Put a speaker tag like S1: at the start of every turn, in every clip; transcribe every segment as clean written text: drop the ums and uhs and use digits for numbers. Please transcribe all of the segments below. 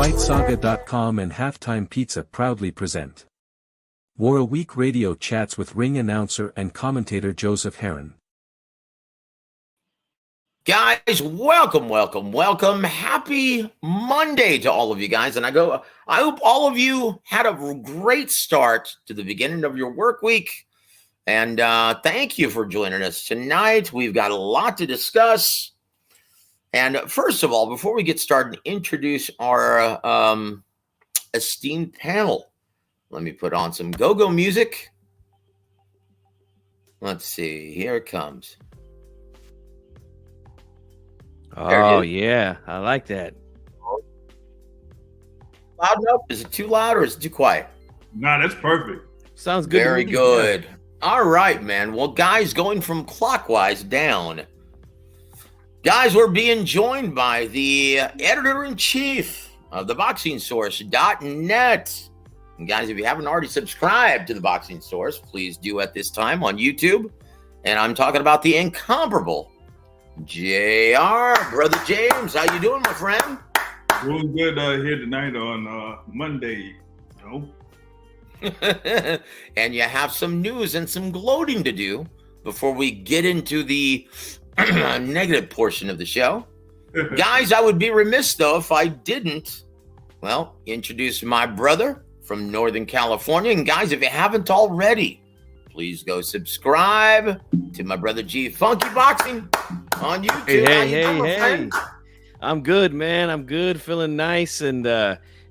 S1: FightSaga.com and Halftime Pizza proudly present WAWR Week Radio Chats with ring announcer and commentator Joseph Heron.
S2: Guys, welcome. Happy Monday to all of you guys. And I hope all of you had a great start to the beginning of your work week. And thank you for joining us tonight. We've got a lot to discuss. And first of all, before we get started, introduce our esteemed panel. Let me put on some go-go music. Let's see. Here it comes.
S3: Oh, yeah. I like that.
S2: Loud enough? Is it too loud or is it too quiet?
S4: Nah, that's perfect.
S3: Sounds good.
S2: Very good. Yeah. All right, man. Well, guys, going from clockwise down. Guys, we're being joined by the editor-in-chief of theboxingsource.net. And guys, if you haven't already subscribed to The Boxing Source, please do at this time on YouTube. And I'm talking about the incomparable JR. Brother James, how you doing, my friend?
S4: Doing good here tonight on Monday, you know.
S2: And you have some news and some gloating to do before we get into the negative portion of the show. Guys, I would be remiss, though, if I didn't, well, introduce my brother from Northern California. And guys, if you haven't already, please go subscribe to my brother G Funky Boxing on YouTube.
S3: Hey. I'm good, man. I'm good, feeling nice. And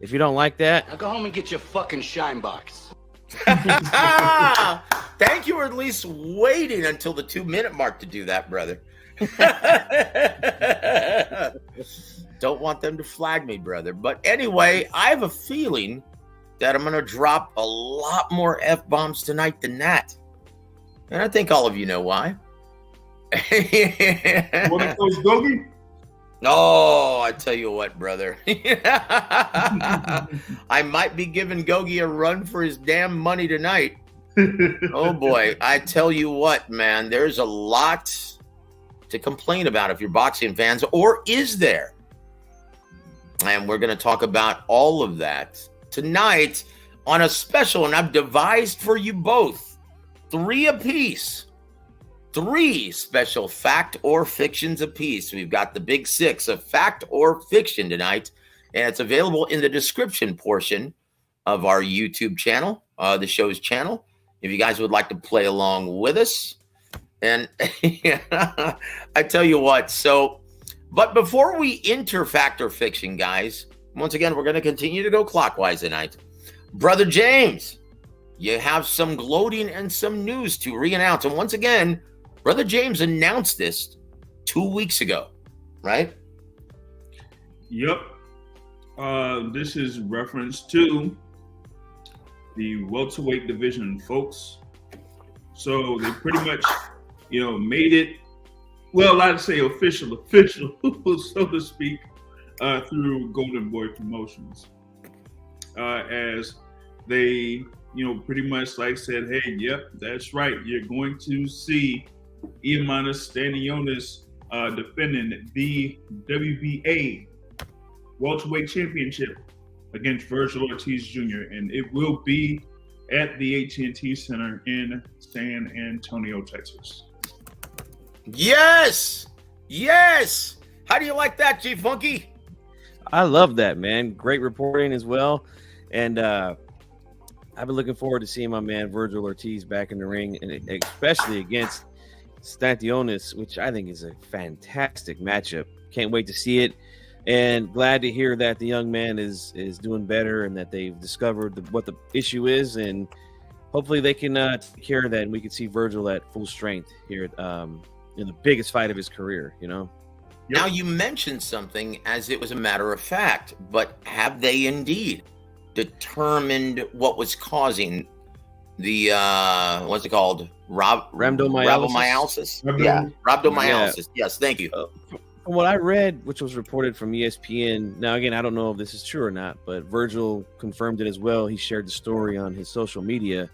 S3: if you don't like that,
S5: now go home and get your fucking shine box.
S2: Thank you for at least waiting until the 2-minute mark to do that, brother. Don't want them to flag me, brother. But anyway, I have a feeling that I'm going to drop a lot more F-bombs tonight than that. And I think all of you know why.
S4: One of those Gogi?
S2: Oh, I tell you what, brother. I might be giving Gogi a run for his damn money tonight. Oh, boy. I tell you what, man, there's a lot to complain about if you're boxing fans, or is there? And we're going to talk about all of that tonight on a special, and I've devised for you both 3 apiece. 3 special fact or fictions apiece. We've got the big 6 of fact or fiction tonight, and it's available in the description portion of our YouTube channel, the show's channel, if you guys would like to play along with us. And I tell you what, but before we enter fact or fiction, guys, once again, we're going to continue to go clockwise tonight. Brother James, you have some gloating and some news to re-announce. And once again, Brother James announced this 2 weeks ago, right?
S4: Yep. This is reference to the welterweight division, folks. So they pretty much, made it, well, I'd say official, so to speak, through Golden Boy Promotions. As they, pretty much like said, hey, yep, that's right. You're going to see Imanus Stanionis defending the WBA welterweight championship against Virgil Ortiz Jr. And it will be at the AT&T Center in San Antonio, Texas.
S2: Yes. How do you like that, G Funky?
S3: I love that, man. Great reporting as well. And I've been looking forward to seeing my man Virgil Ortiz back in the ring, and especially against Stanionis, which I think is a fantastic matchup. Can't wait to see it, and glad to hear that the young man is doing better and that they've discovered what the issue is, and hopefully they can take care of that, and we can see Virgil at full strength here in the biggest fight of his career,
S2: Now, you mentioned something as it was a matter of fact, but have they indeed determined what was causing the what's it called? Rhabdomyolysis. Yeah, rhabdomyolysis. Yeah. Yes, thank you.
S3: From what I read, which was reported from ESPN. Now, again, I don't know if this is true or not, but Virgil confirmed it as well. He shared the story on his social media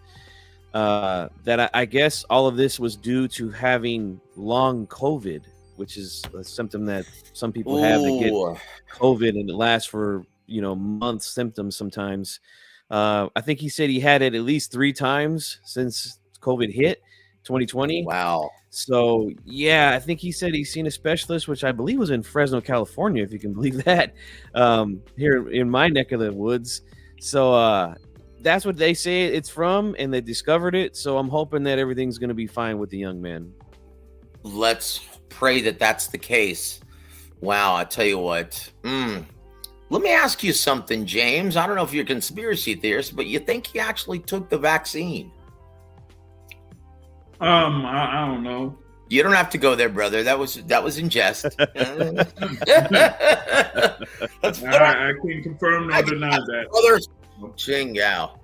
S3: that I guess all of this was due to having long COVID, which is a symptom that some people have. They get COVID and it lasts for month symptoms sometimes. I think he said he had it at least 3 times since COVID hit 2020.
S2: Wow.
S3: So yeah, I think he said he's seen a specialist, which I believe was in Fresno, California, if you can believe that, here in my neck of the woods. So that's what they say it's from, and they discovered it. So I'm hoping that everything's going to be fine with the young man.
S2: Let's pray that that's the case. Wow, I tell you what. Let me ask you something, James. I don't know if you're a conspiracy theorist, but you think he actually took the vaccine?
S4: I don't know.
S2: You don't have to go there, brother. That was in jest.
S4: I can confirm nor deny that.
S2: Brother, Ching Yao.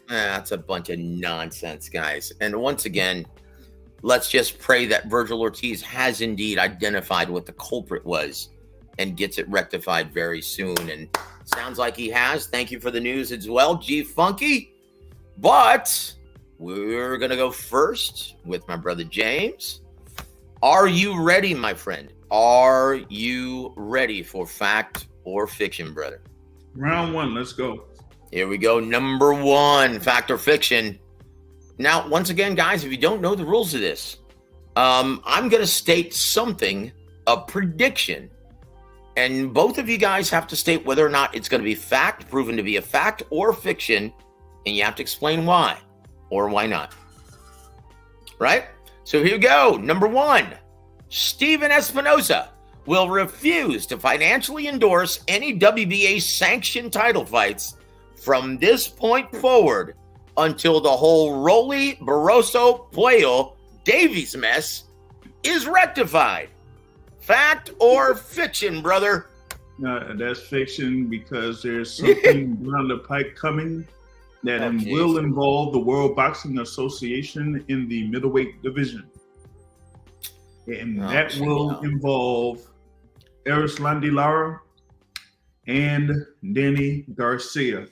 S2: That's a bunch of nonsense, guys. And once again, let's just pray that Virgil Ortiz has indeed identified what the culprit was and gets it rectified very soon. And sounds like he has. Thank you for the news as well, G Funky. But we're going to go first with my brother James. Are you ready, my friend? Are you ready for fact or fiction, brother?
S4: Round 1, let's go.
S2: Here we go. Number 1, fact or fiction. Now, once again, guys, if you don't know the rules of this, I'm going to state something, a prediction. And both of you guys have to state whether or not it's going to be fact, proven to be a fact, or fiction. And you have to explain why or why not. Right? So here we go. Number 1, Steven Espinoza will refuse to financially endorse any WBA sanctioned title fights from this point forward until the whole Rollie, Borroso, Puello, Davies mess is rectified. Fact or fiction, brother?
S4: That's fiction, because there's something down the pike coming that will involve the World Boxing Association in the middleweight division. And that will involve Erislandy Lara and Danny Garcia.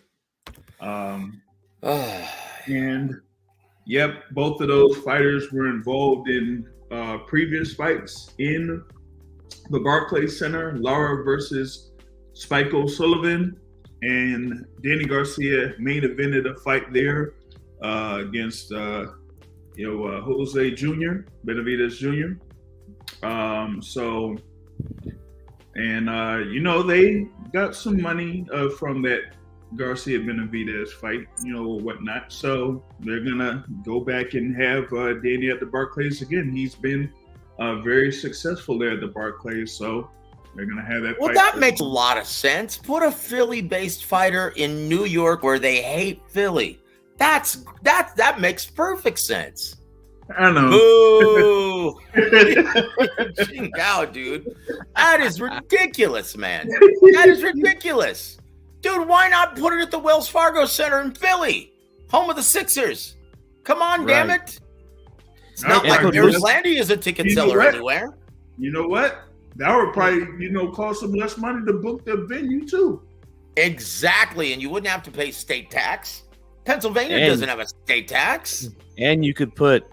S4: And yep, both of those fighters were involved in previous fights in the Barclays Center. Lara versus Spike O'Sullivan, and Danny Garcia main evented a fight there against Jose Jr., Benavidez Jr. They got some money from that Garcia Benavidez fight, whatnot. So they're gonna go back and have Danny at the Barclays again. He's been very successful there at the Barclays, so they're gonna have that.
S2: Well, that makes a lot of sense. Put a Philly-based fighter in New York where they hate Philly. That makes perfect sense.
S4: I know.
S2: Boo! Wow, dude, that is ridiculous, man. That is ridiculous. Dude, why not put it at the Wells Fargo Center in Philly, home of the Sixers? Come on, damn it. It's not like Erislandy is a ticket seller anywhere.
S4: You know what? That would probably, cost them less money to book the venue too.
S2: Exactly, and you wouldn't have to pay state tax. Pennsylvania doesn't have a state tax.
S3: And you could put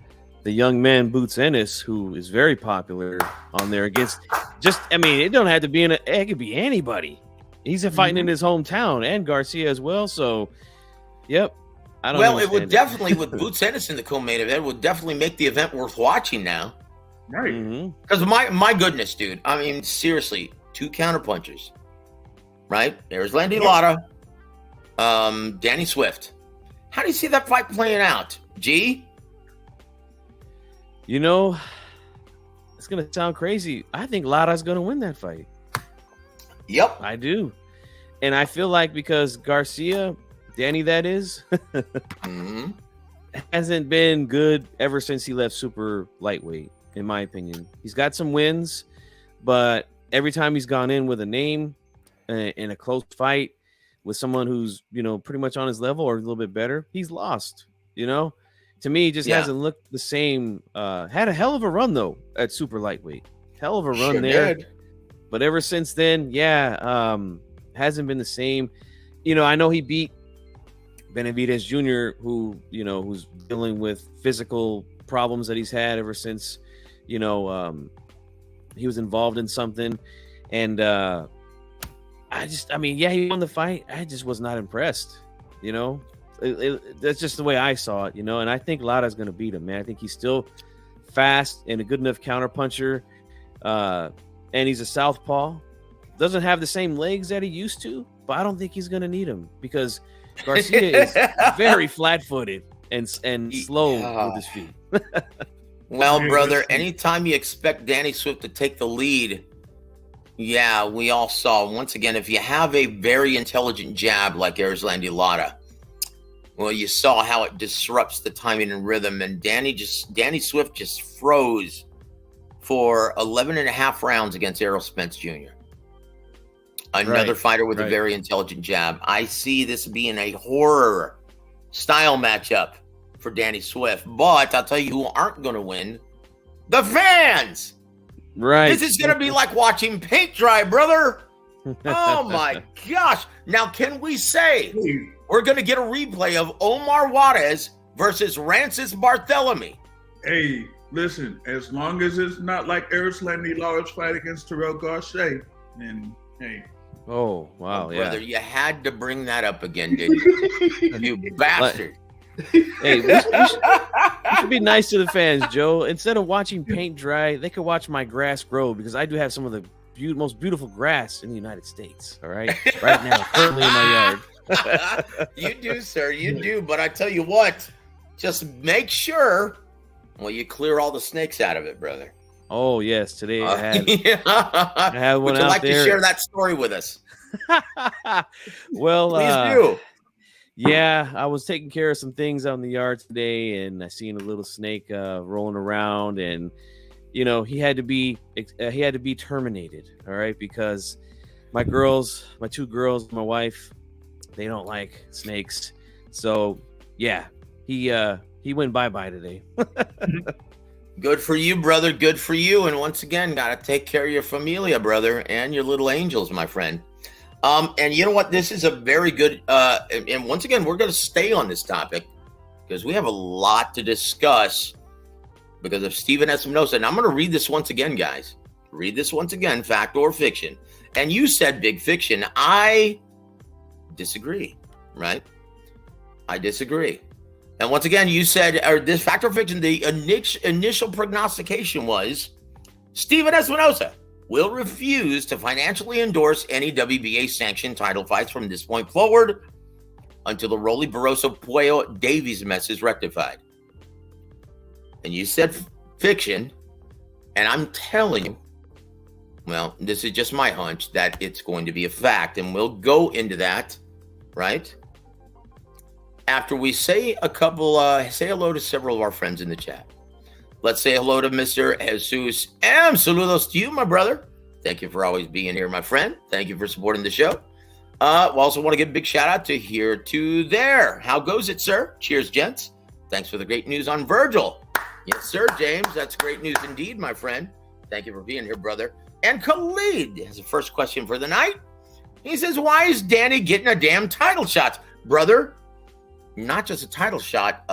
S3: the young man Boots Ennis, who is very popular, on there against it don't have to be it could be anybody. He's fighting in his hometown, and Garcia as well. So, yep.
S2: It would definitely, with Boots Ennis in the co-main event, would definitely make the event worth watching now.
S4: Right.
S2: Because my goodness, dude. I mean, seriously, 2 counterpunchers. Right? There's Landy Lara, Danny Swift. How do you see that fight playing out? G?
S3: It's going to sound crazy. I think Lara's going to win that fight.
S2: Yep.
S3: I do. And I feel like because Garcia, Danny that is, hasn't been good ever since he left super lightweight, in my opinion. He's got some wins, but every time he's gone in with a name in a close fight with someone who's, pretty much on his level or a little bit better, he's lost, To me, he just hasn't looked the same. Had a hell of a run, though, at super lightweight. Hell of a run there. Did. But ever since then, hasn't been the same. I know he beat Benavidez Jr., who's dealing with physical problems that he's had ever since, he was involved in something. And he won the fight. I just was not impressed. That's just the way I saw it. And I think Lada's going to beat him, man. I think he's still fast and a good enough counterpuncher. And he's a southpaw. Doesn't have the same legs that he used to, but I don't think he's going to need him because Garcia is very flat-footed and slow with his feet.
S2: Well, brother, anytime you expect Danny Swift to take the lead, yeah, we all saw, once again, if you have a very intelligent jab like Erislandy Lara, well, you saw how it disrupts the timing and rhythm, and Danny Swift just froze for 11 and a half rounds against Errol Spence Jr. Another fighter with a very intelligent jab. I see this being a horror style matchup for Danny Swift, but I'll tell you who aren't going to win: the fans.
S3: Right.
S2: This is going to be like watching paint dry, brother. Oh my gosh. Now, can we say we're going to get a replay of Omar Juarez versus Rancis Barthelemy?
S4: Hey, listen, as long as it's not like Erislandy Lara's fight against Terrell Garcia, then hey.
S3: Oh, wow.
S2: Brother, you had to bring that up again, didn't you? You bastard.
S3: Hey, we should be nice to the fans, Joe. Instead of watching paint dry, they could watch my grass grow, because I do have some of the most beautiful grass in the United States. All right, right now, currently in my yard.
S2: You do, sir. You do. But I tell you what, just make sure, you clear all the snakes out of it, brother.
S3: Oh yes, today I had one.
S2: Would you like to share that story with us?
S3: Well,
S2: please do.
S3: Yeah, I was taking care of some things out in the yard today, and I seen a little snake rolling around, and he had to be terminated. All right, because my two girls, my wife, they don't like snakes. So yeah, he went bye-bye today.
S2: Good for you, brother. Good for you. And once again, got to take care of your familia, brother, and your little angels, my friend. And you know what? This is a very good, and once again, we're going to stay on this topic because we have a lot to discuss because of Steven Espinoza. And I'm going to read this once again, guys. Read this once again, fact or fiction. And you said big fiction. I disagree, right? I disagree. And once again, you said, this fact or fiction, the initial prognostication was Steven Espinoza will refuse to financially endorse any WBA sanctioned title fights from this point forward until the Rollie Borroso Puello Davies mess is rectified. And you said fiction, and I'm telling you, well, this is just my hunch, that it's going to be a fact, and we'll go into that, right? After we say say hello to several of our friends in the chat. Let's say hello to Mr. Jesus M. Saludos to you, my brother. Thank you for always being here, my friend. Thank you for supporting the show. We also want to give a big shout out to Here to There. How goes it, sir? Cheers, gents. Thanks for the great news on Virgil. Yes, sir, James. That's great news indeed, my friend. Thank you for being here, brother. And Khalid has the first question for the night. He says, why is Danny getting a damn title shot? Brother, not just a title shot,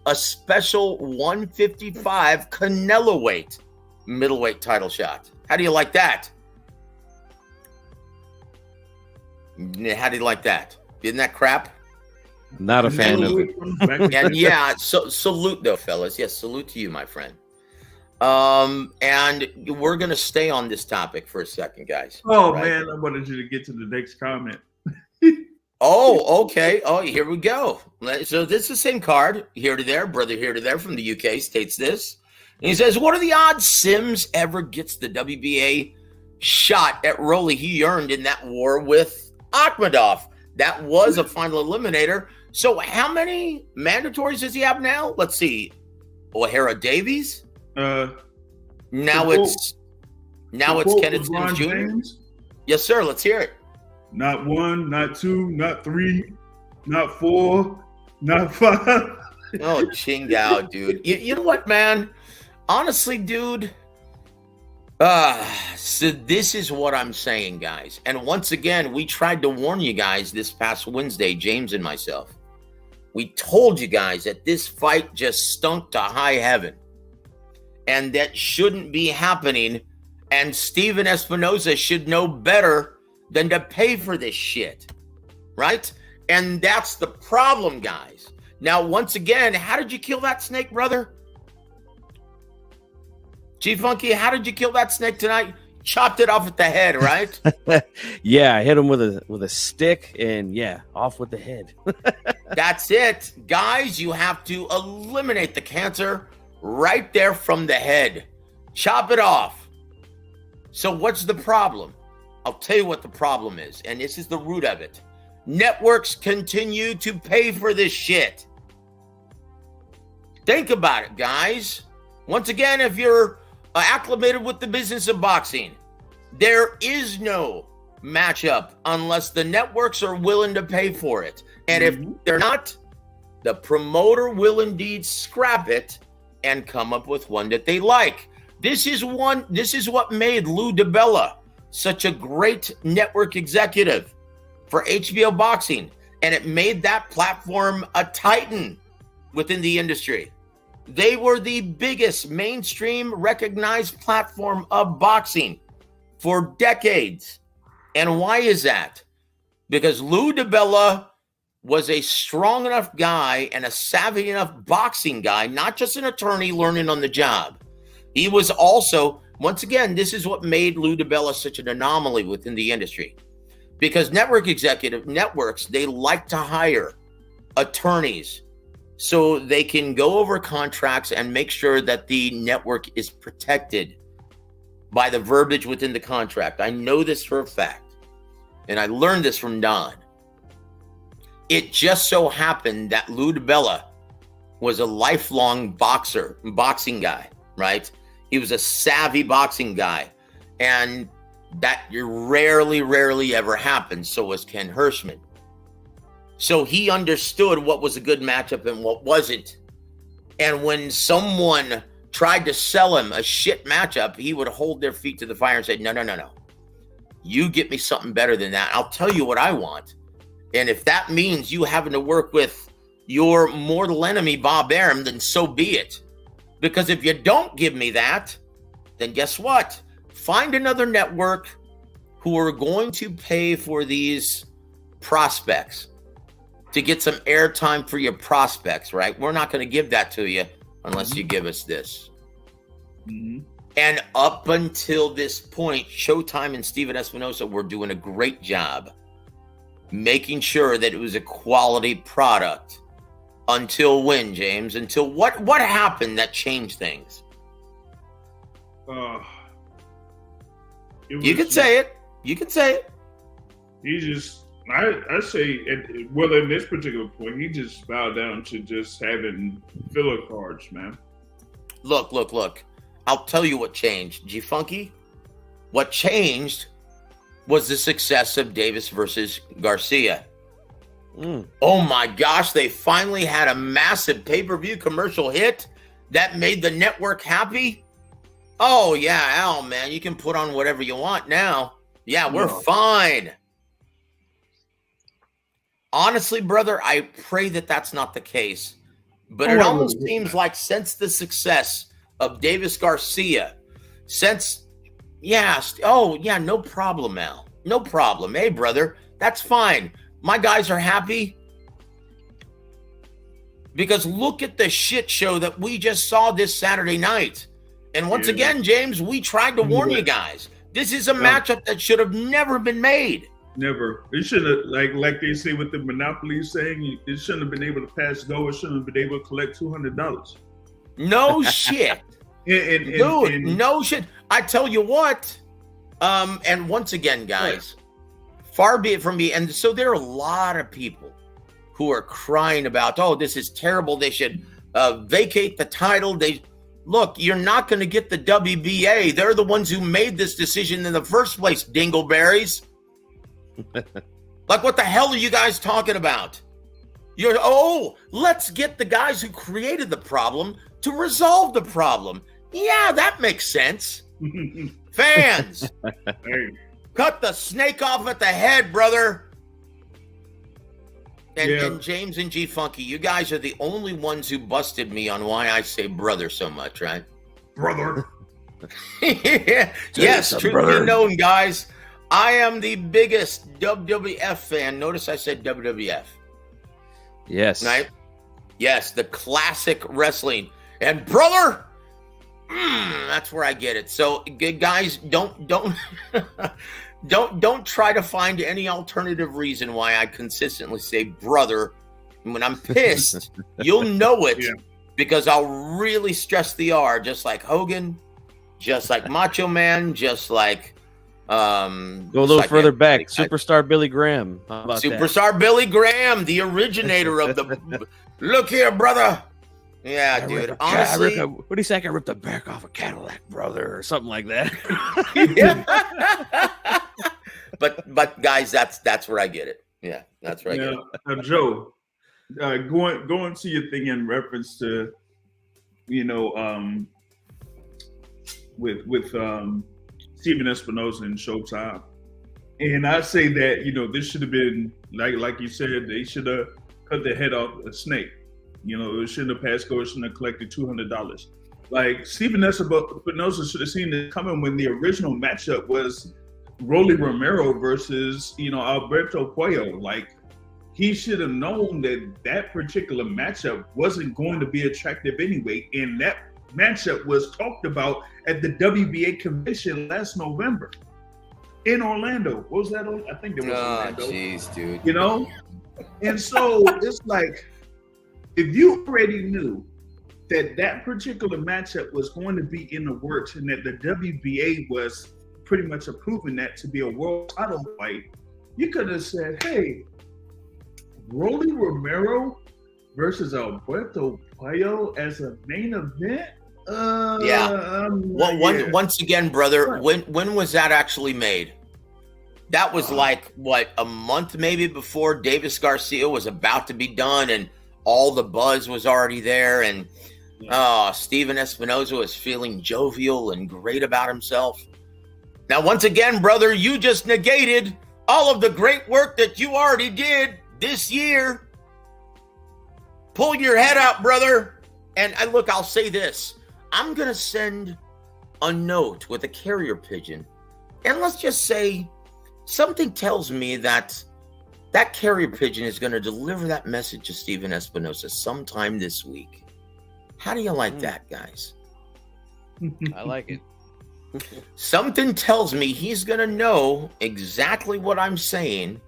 S2: a special 155 Canelo weight middleweight title shot. How do you like that? How do you like that? Isn't that crap?
S3: Not a fan of it.
S2: And yeah, so salute though, fellas. Yes, salute to you, my friend. And we're gonna stay on this topic for a second, guys.
S4: Oh right? Man, I wanted you to get to the next comment.
S2: Oh, okay. Oh, here we go. So this is the same card. Here to There, brother Here to There from the UK states this. And he says, what are the odds Sims ever gets the WBA shot at Rollie he earned in that war with Akhmadov? That was a final eliminator. So how many mandatories does he have now? Let's see. O'Hara Davies. Now it's Kenneth Sims Jr. James? Yes, sir. Let's hear it.
S4: Not 1, not 2, not 3, not 4, not 5.
S2: Oh, Chingao, dude. You know what, man? Honestly, dude. So this is what I'm saying, guys. And once again, we tried to warn you guys this past Wednesday, James and myself. We told you guys that this fight just stunk to high heaven. And that shouldn't be happening. And Steven Espinoza should know better than to pay for this shit, right? And that's the problem, guys. Now, once again, how did you kill that snake, brother? G-Funky, how did you kill that snake tonight? Chopped it off at the head, right?
S3: Yeah, I hit him with a stick, and yeah, off with the head.
S2: That's it. Guys, you have to eliminate the cancer right there from the head. Chop it off. So what's the problem? I'll tell you what the problem is, and this is the root of it. Networks continue to pay for this shit. Think about it, guys. Once again, if you're acclimated with the business of boxing, there is no matchup unless the networks are willing to pay for it. And if they're not, the promoter will indeed scrap it and come up with one that they like. This is what made Lou DiBella such a great network executive for HBO Boxing, and it made that platform a titan within the industry. They were the biggest mainstream recognized platform of boxing for decades. And why is that? Because Lou DiBella was a strong enough guy and a savvy enough boxing guy, not just an attorney learning on the job. He was also, once again, this is what made Lou DiBella such an anomaly within the industry. Because networks, they like to hire attorneys so they can go over contracts and make sure that the network is protected by the verbiage within the contract. I know this for a fact, and I learned this from Don. It just so happened that Lou DiBella was a lifelong boxing guy, right? He was a savvy boxing guy, and that rarely ever happens. So was Ken Hirschman. So he understood what was a good matchup and what wasn't. And when someone tried to sell him a shit matchup, he would hold their feet to the fire and say, no. You get me something better than that. I'll tell you what I want. And if that means you having to work with your mortal enemy, Bob Arum, then so be it. Because if you don't give me that, then guess what? Find another network who are going to pay for these prospects to get some airtime for your prospects, right? We're not going to give that to you unless you give us this. And up until this point, Showtime and Steven Espinoza were doing a great job making sure that it was a quality product. Until when, James? Until what happened that changed things? You can say it. You can say it.
S4: He just, I say, well, in this particular point, he just bowed down to just having filler cards, man.
S2: Look. I'll tell you what changed, G-Funky. What changed was the success of Davis versus Garcia. Oh my gosh, they finally had a massive pay-per-view commercial hit that made the network happy. Oh yeah, Al, man, you can put on whatever you want now. Yeah, we're fine. Honestly, brother, I pray that that's not the case. But it almost seems like since the success of Davis Garcia, no problem, Al. No problem. Hey, brother, that's fine. My guys are happy. Because look at the shit show that we just saw this Saturday night. And once again, James, we tried to warn you guys. This is a matchup that should have never been made.
S4: Never. It should have, like they say with the Monopoly saying, it shouldn't have been able to pass go. It shouldn't have been able to collect $200.
S2: No shit. Dude, no shit. I tell you what. And once again, guys, far be it from me. And so there are a lot of people who are crying about, oh, this is terrible. They should vacate the title. Look, you're not going to get the WBA. They're the ones who made this decision in the first place, dingleberries. Like, what the hell are you guys talking about? Let's get the guys who created the problem to resolve the problem. Yeah, that makes sense. Fans, cut the snake off at the head, brother. And James and G Funky, you guys are the only ones who busted me on why I say brother so much, right?
S4: Brother.
S2: Yes, truth be known, guys. I am the biggest WWF fan. Notice I said WWF.
S3: Yes.
S2: Right? Yes, the classic wrestling. And brother, that's where I get it. So guys, don't don't try to find any alternative reason why I consistently say brother. When I'm pissed, you'll know it because I'll really stress the R, just like Hogan, just like Macho Man, just like
S3: go a little further back. Superstar Billy Graham. How about
S2: Superstar Billy Graham, the originator of the look here, brother. Yeah, dude. Honestly,
S3: what do you say? I ripped the back off a Cadillac, brother, or something like that.
S2: but guys, that's where I get it. Yeah, that's where I get it.
S4: Now, Joe, going to your thing in reference to, with Steven Espinoza and Showtime, and I say that this should have been like you said, they should have cut the head off a snake. It shouldn't have passed go. It shouldn't have collected $200. Like Steven Espinoza should have seen it coming when the original matchup was Rollie Romero versus Alberto Puello. Like he should have known that particular matchup wasn't going to be attractive anyway, and that matchup was talked about at the WBA convention last November in Orlando. What was that? I think it was Orlando.
S2: Oh, jeez, dude.
S4: And so it's like, if you already knew that particular matchup was going to be in the works and that the WBA was pretty much approving that to be a world title fight, you could have said, hey, Rollie Romero versus Alberto Puello as a main event?
S2: Once again, brother, when was that actually made? That was a month maybe before Davis Garcia was about to be done, and all the buzz was already there, and Steven Espinoza was feeling jovial and great about himself. Now, once again, brother, you just negated all of the great work that you already did this year. Pull your head out, brother. And look, I'll say this. I'm going to send a note with a carrier pigeon. And let's just say something tells me that carrier pigeon is going to deliver that message to Steven Espinoza sometime this week. How do you like that, guys?
S3: I like it.
S2: Something tells me he's going to know exactly what I'm saying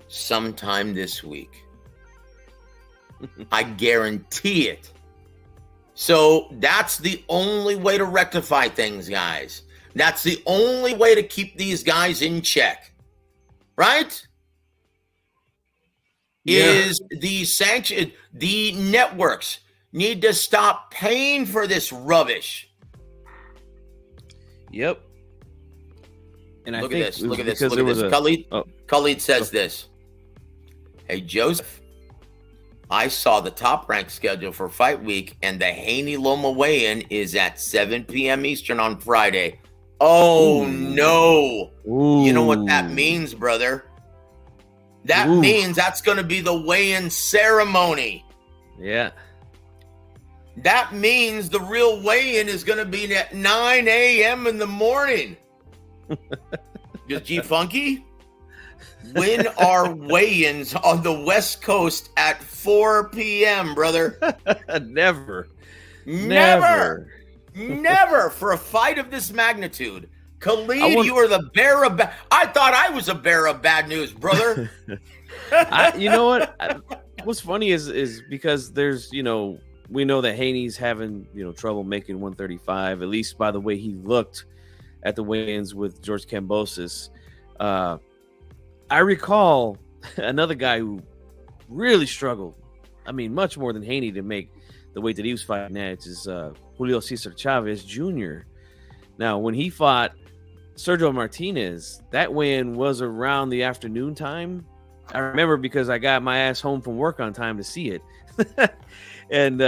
S2: sometime this week. I guarantee it. So that's the only way to rectify things, guys. That's the only way to keep these guys in check. Right? Is the sanction, the networks need to stop paying for this rubbish.
S3: Yep. And
S2: look at this. Look at this. Look at this. Khalid says this. Hey, Joseph, I saw the Top Rank schedule for fight week, and the Haney Loma weigh-in is at 7 p.m. Eastern on Friday. Oh, no. You know what that means, brother? That means that's going to be the weigh-in ceremony.
S3: Yeah.
S2: That means the real weigh-in is going to be at 9 a.m. in the morning. Just G-Funky? When are weigh-ins on the West Coast at 4 p.m., brother?
S3: Never
S2: for a fight of this magnitude. Khalid, you are the bearer of bad. I thought I was a bearer of bad news, brother.
S3: You know what? What's funny is because there's, we know that Haney's having, trouble making 135, at least by the way he looked at the weigh-ins with George Kambosos. I recall another guy who really struggled. I mean, much more than Haney to make the weight that he was fighting at, is Julio Cesar Chavez Jr. Now, when he fought Sergio Martinez, that weigh-in was around the afternoon time. I remember because I got my ass home from work on time to see it. And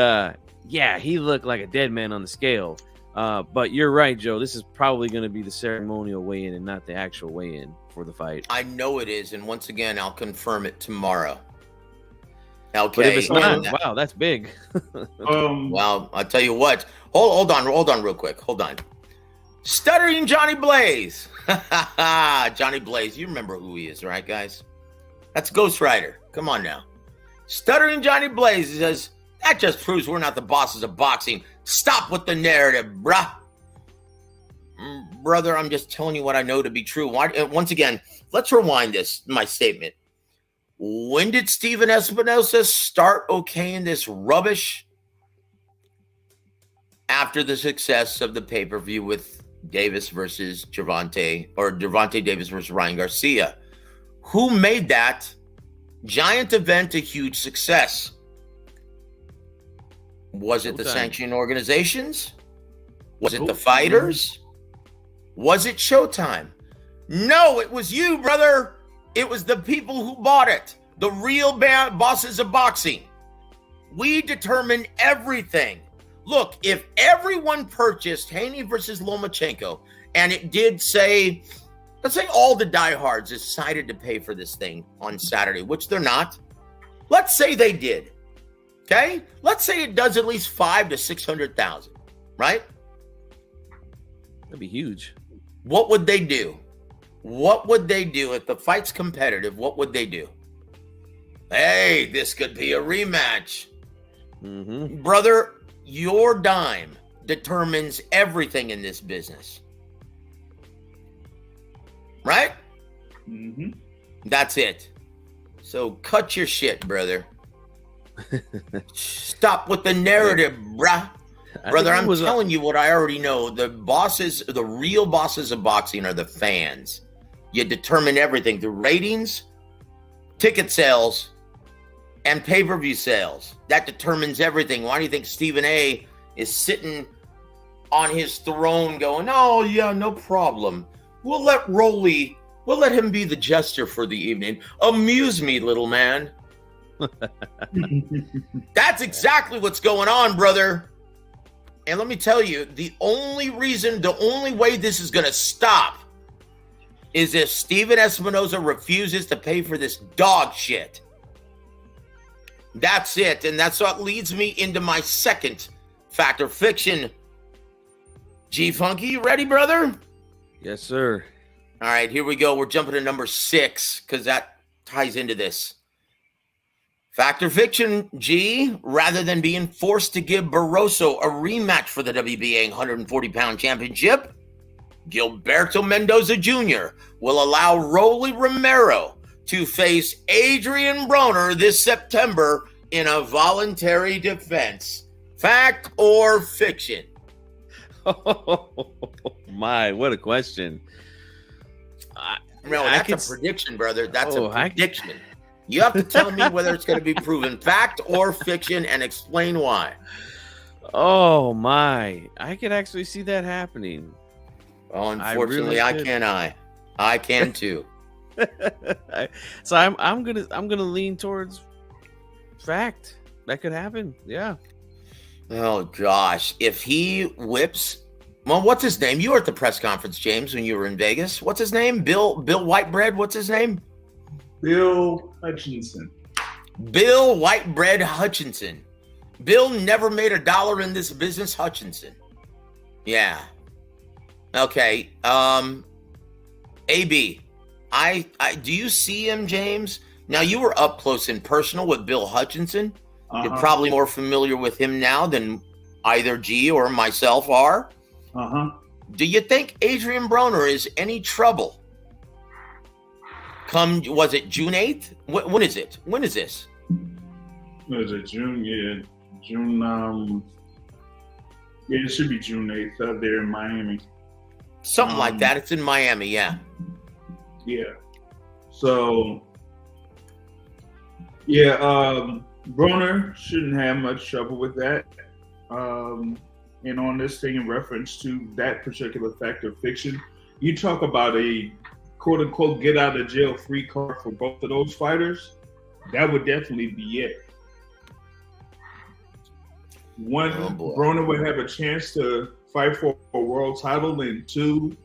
S3: he looked like a dead man on the scale. But you're right, Joe. This is probably going to be the ceremonial weigh-in and not the actual weigh-in for the fight.
S2: I know it is, and once again, I'll confirm it tomorrow. Okay.
S3: But if it's not, wow, that's big.
S2: Well, I'll tell you what. Hold on real quick. Hold on. Stuttering Johnny Blaze. Johnny Blaze, you remember who he is, right, guys? That's Ghost Rider. Come on now. Stuttering Johnny Blaze says, that just proves we're not the bosses of boxing. Stop with the narrative, bruh. Brother, I'm just telling you what I know to be true. Once again, let's rewind my statement. When did Steven Espinoza start okaying this rubbish? After the success of the pay-per-view with Davis versus Gervonta, or Gervonta Davis versus Ryan Garcia. Who made that giant event a huge success? Was it the sanctioning organizations? Was it the fighters? Was it Showtime? No, it was you, brother. It was the people who bought it. The real bosses of boxing. We determine everything. Look, if everyone purchased Haney versus Lomachenko, and it did say, let's say all the diehards decided to pay for this thing on Saturday, which they're not. Let's say they did. Okay? Let's say it does at least 500,000 to 600,000, right?
S3: That'd be huge.
S2: What would they do? What would they do if the fight's competitive? What would they do? Hey, this could be a rematch.
S3: Mm-hmm.
S2: Brother, your dime determines everything in this business. Right?
S4: Mm-hmm.
S2: That's it. So cut your shit, brother. Stop with the narrative, bruh. Brother, I'm telling you what I already know. The real bosses of boxing are the fans. You determine everything through ratings, ticket sales, and pay-per-view sales. That determines everything. Why do you think Stephen A is sitting on his throne going, oh, yeah, no problem. We'll let him be the jester for the evening. Amuse me, little man. That's exactly what's going on, brother. And let me tell you, the only way this is going to stop is if Steven Espinoza refuses to pay for this dog shit. That's it. And that's what leads me into my second fact or fiction. G-Funky, you ready, brother?
S3: Yes, sir.
S2: All right, here we go. We're jumping to number 6 because that ties into this. Fact or fiction, G, rather than being forced to give Borroso a rematch for the WBA 140-pound championship, Gilberto Mendoza Jr. will allow Rollie Romero to face Adrian Bronner this September in a voluntary defense. Fact or fiction?
S3: Oh, my, what a question.
S2: No, that's a prediction, brother. That's a prediction. You have to tell me whether it's going to be proven fact or fiction and explain why.
S3: Oh, my. I could actually see that happening.
S2: Well, unfortunately, I can too.
S3: So I'm gonna lean towards fact. That could happen. Yeah.
S2: Oh gosh, if he whips, well, what's his name? You were at the press conference, James, when you were in Vegas. What's his name? Bill Whitebread. What's his name?
S4: Bill Hutchinson.
S2: Bill Whitebread Hutchinson. Bill never made $1 in this business. Hutchinson. Yeah. Okay. AB. I do you see him, James? Now you were up close and personal with Bill Hutchinson.
S4: Uh-huh.
S2: You're probably more familiar with him now than either G or myself are.
S4: Uh-huh.
S2: Do you think Adrian Bronner is any trouble? Was it June 8th? When is it? When is this?
S4: Was it June? Yeah. June, yeah, it should be June 8th out there in Miami.
S2: Something like that. It's in Miami, yeah.
S4: Yeah. So, yeah, Bronner shouldn't have much trouble with that. And on this thing in reference to that particular fact of fiction, you talk about a quote-unquote get-out-of-jail-free card for both of those fighters, that would definitely be it. One, Bronner would have a chance to fight for a world title, and two,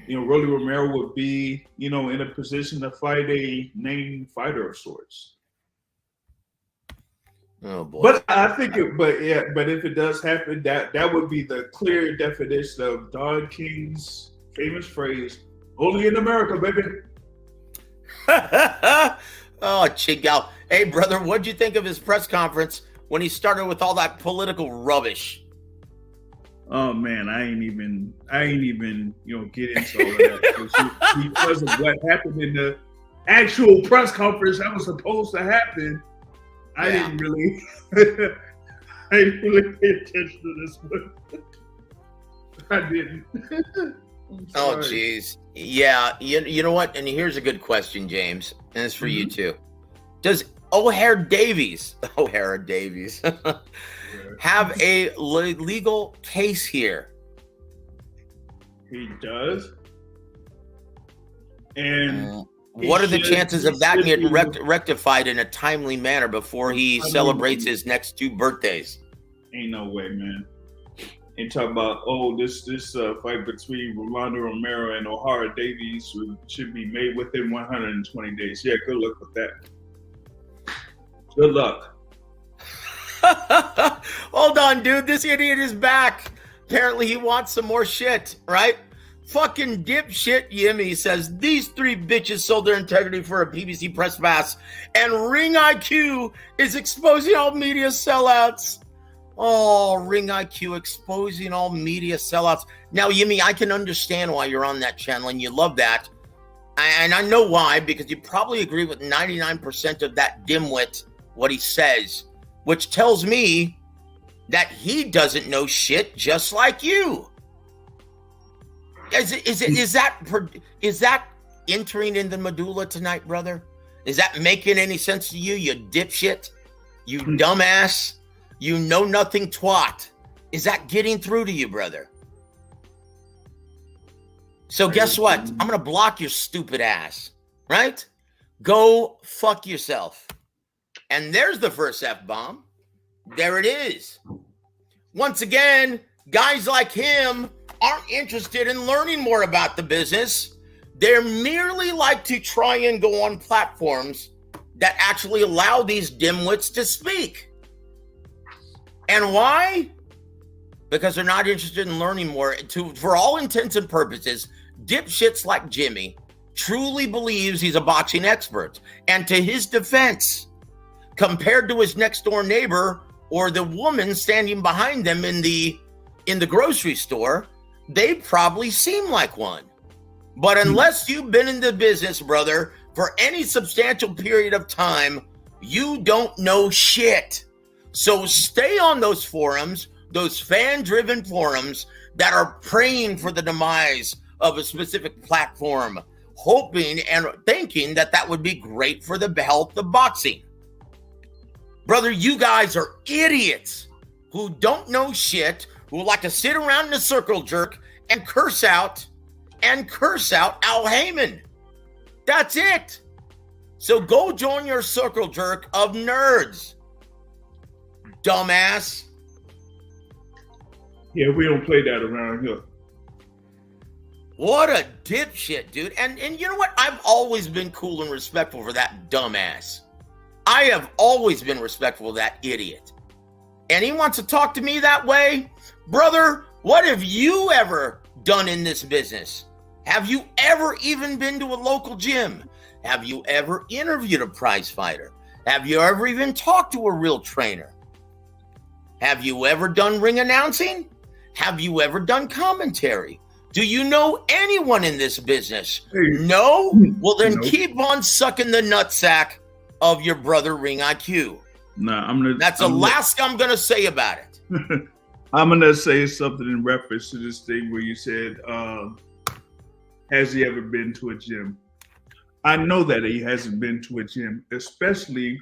S4: Rollie Romero would be, in a position to fight a named fighter of sorts.
S2: Oh boy.
S4: But I think but if it does happen, that would be the clear definition of Don King's famous phrase, "Only in America, baby."
S2: Oh, Chigal. Hey, brother, what'd you think of his press conference when he started with all that political rubbish?
S4: Oh man, I ain't even get into all of that because of what happened in the actual press conference that was supposed to happen. I didn't really pay attention to this one. I didn't.
S2: Oh, geez. Yeah, you know what? And here's a good question, James, and it's for you too. Does Davies have a legal case here?
S4: He does. And
S2: what are the chances of that getting rectified in a timely manner before he celebrates his next 2 birthdays?
S4: Ain't no way, man. And talk about, this fight between Rollie Romero and O'Hara Davies should be made within 120 days. Yeah, good luck with that. Good luck.
S2: Hold on, dude. This idiot is back. Apparently he wants some more shit, right? Fucking dipshit Yimmy says these 3 bitches sold their integrity for a PBC press pass, and Ring IQ is exposing all media sellouts. Oh, Ring IQ exposing all media sellouts. Now, Yimmy, I can understand why you're on that channel and you love that. And I know why, because you probably agree with 99% of that dimwit, what he says, which tells me that he doesn't know shit just like you. Is that entering in the medulla tonight, brother? Is that making any sense to you, you dipshit? You dumbass? You know nothing twat. Is that getting through to you, brother? So guess what? I'm going to block your stupid ass, right? Go fuck yourself. And there's the first F-bomb. There it is. Once again, guys like him aren't interested in learning more about the business. They merely like to try and go on platforms that actually allow these dimwits to speak. And why? Because they're not interested in learning more. For all intents and purposes, dipshits like Jimmy truly believes he's a boxing expert. And to his defense, compared to his next door neighbor or the woman standing behind them in the grocery store, they probably seem like one. But unless you've been in the business, brother, for any substantial period of time, you don't know shit. So stay on those forums, those fan-driven forums that are praying for the demise of a specific platform, hoping and thinking that would be great for the health of boxing. Brother, you guys are idiots who don't know shit, who like to sit around in a circle jerk and curse out Al Heyman. That's it. So go join your circle jerk of nerds. Dumbass.
S4: Yeah, we don't play that around here.
S2: What a dipshit, dude. And you know what? I've always been cool and respectful for that dumbass. I have always been respectful of that idiot. And he wants to talk to me that way? Brother, what have you ever done in this business? Have you ever even been to a local gym? Have you ever interviewed a prize fighter? Have you ever even talked to a real trainer? Have you ever done ring announcing? Have you ever done commentary? Do you know anyone in this business? No? Well, then keep on sucking the nutsack of your brother Ring IQ. That's the last I'm going to say about it.
S4: I'm going to say something in reference to this thing where you said, has he ever been to a gym? I know that he hasn't been to a gym, especially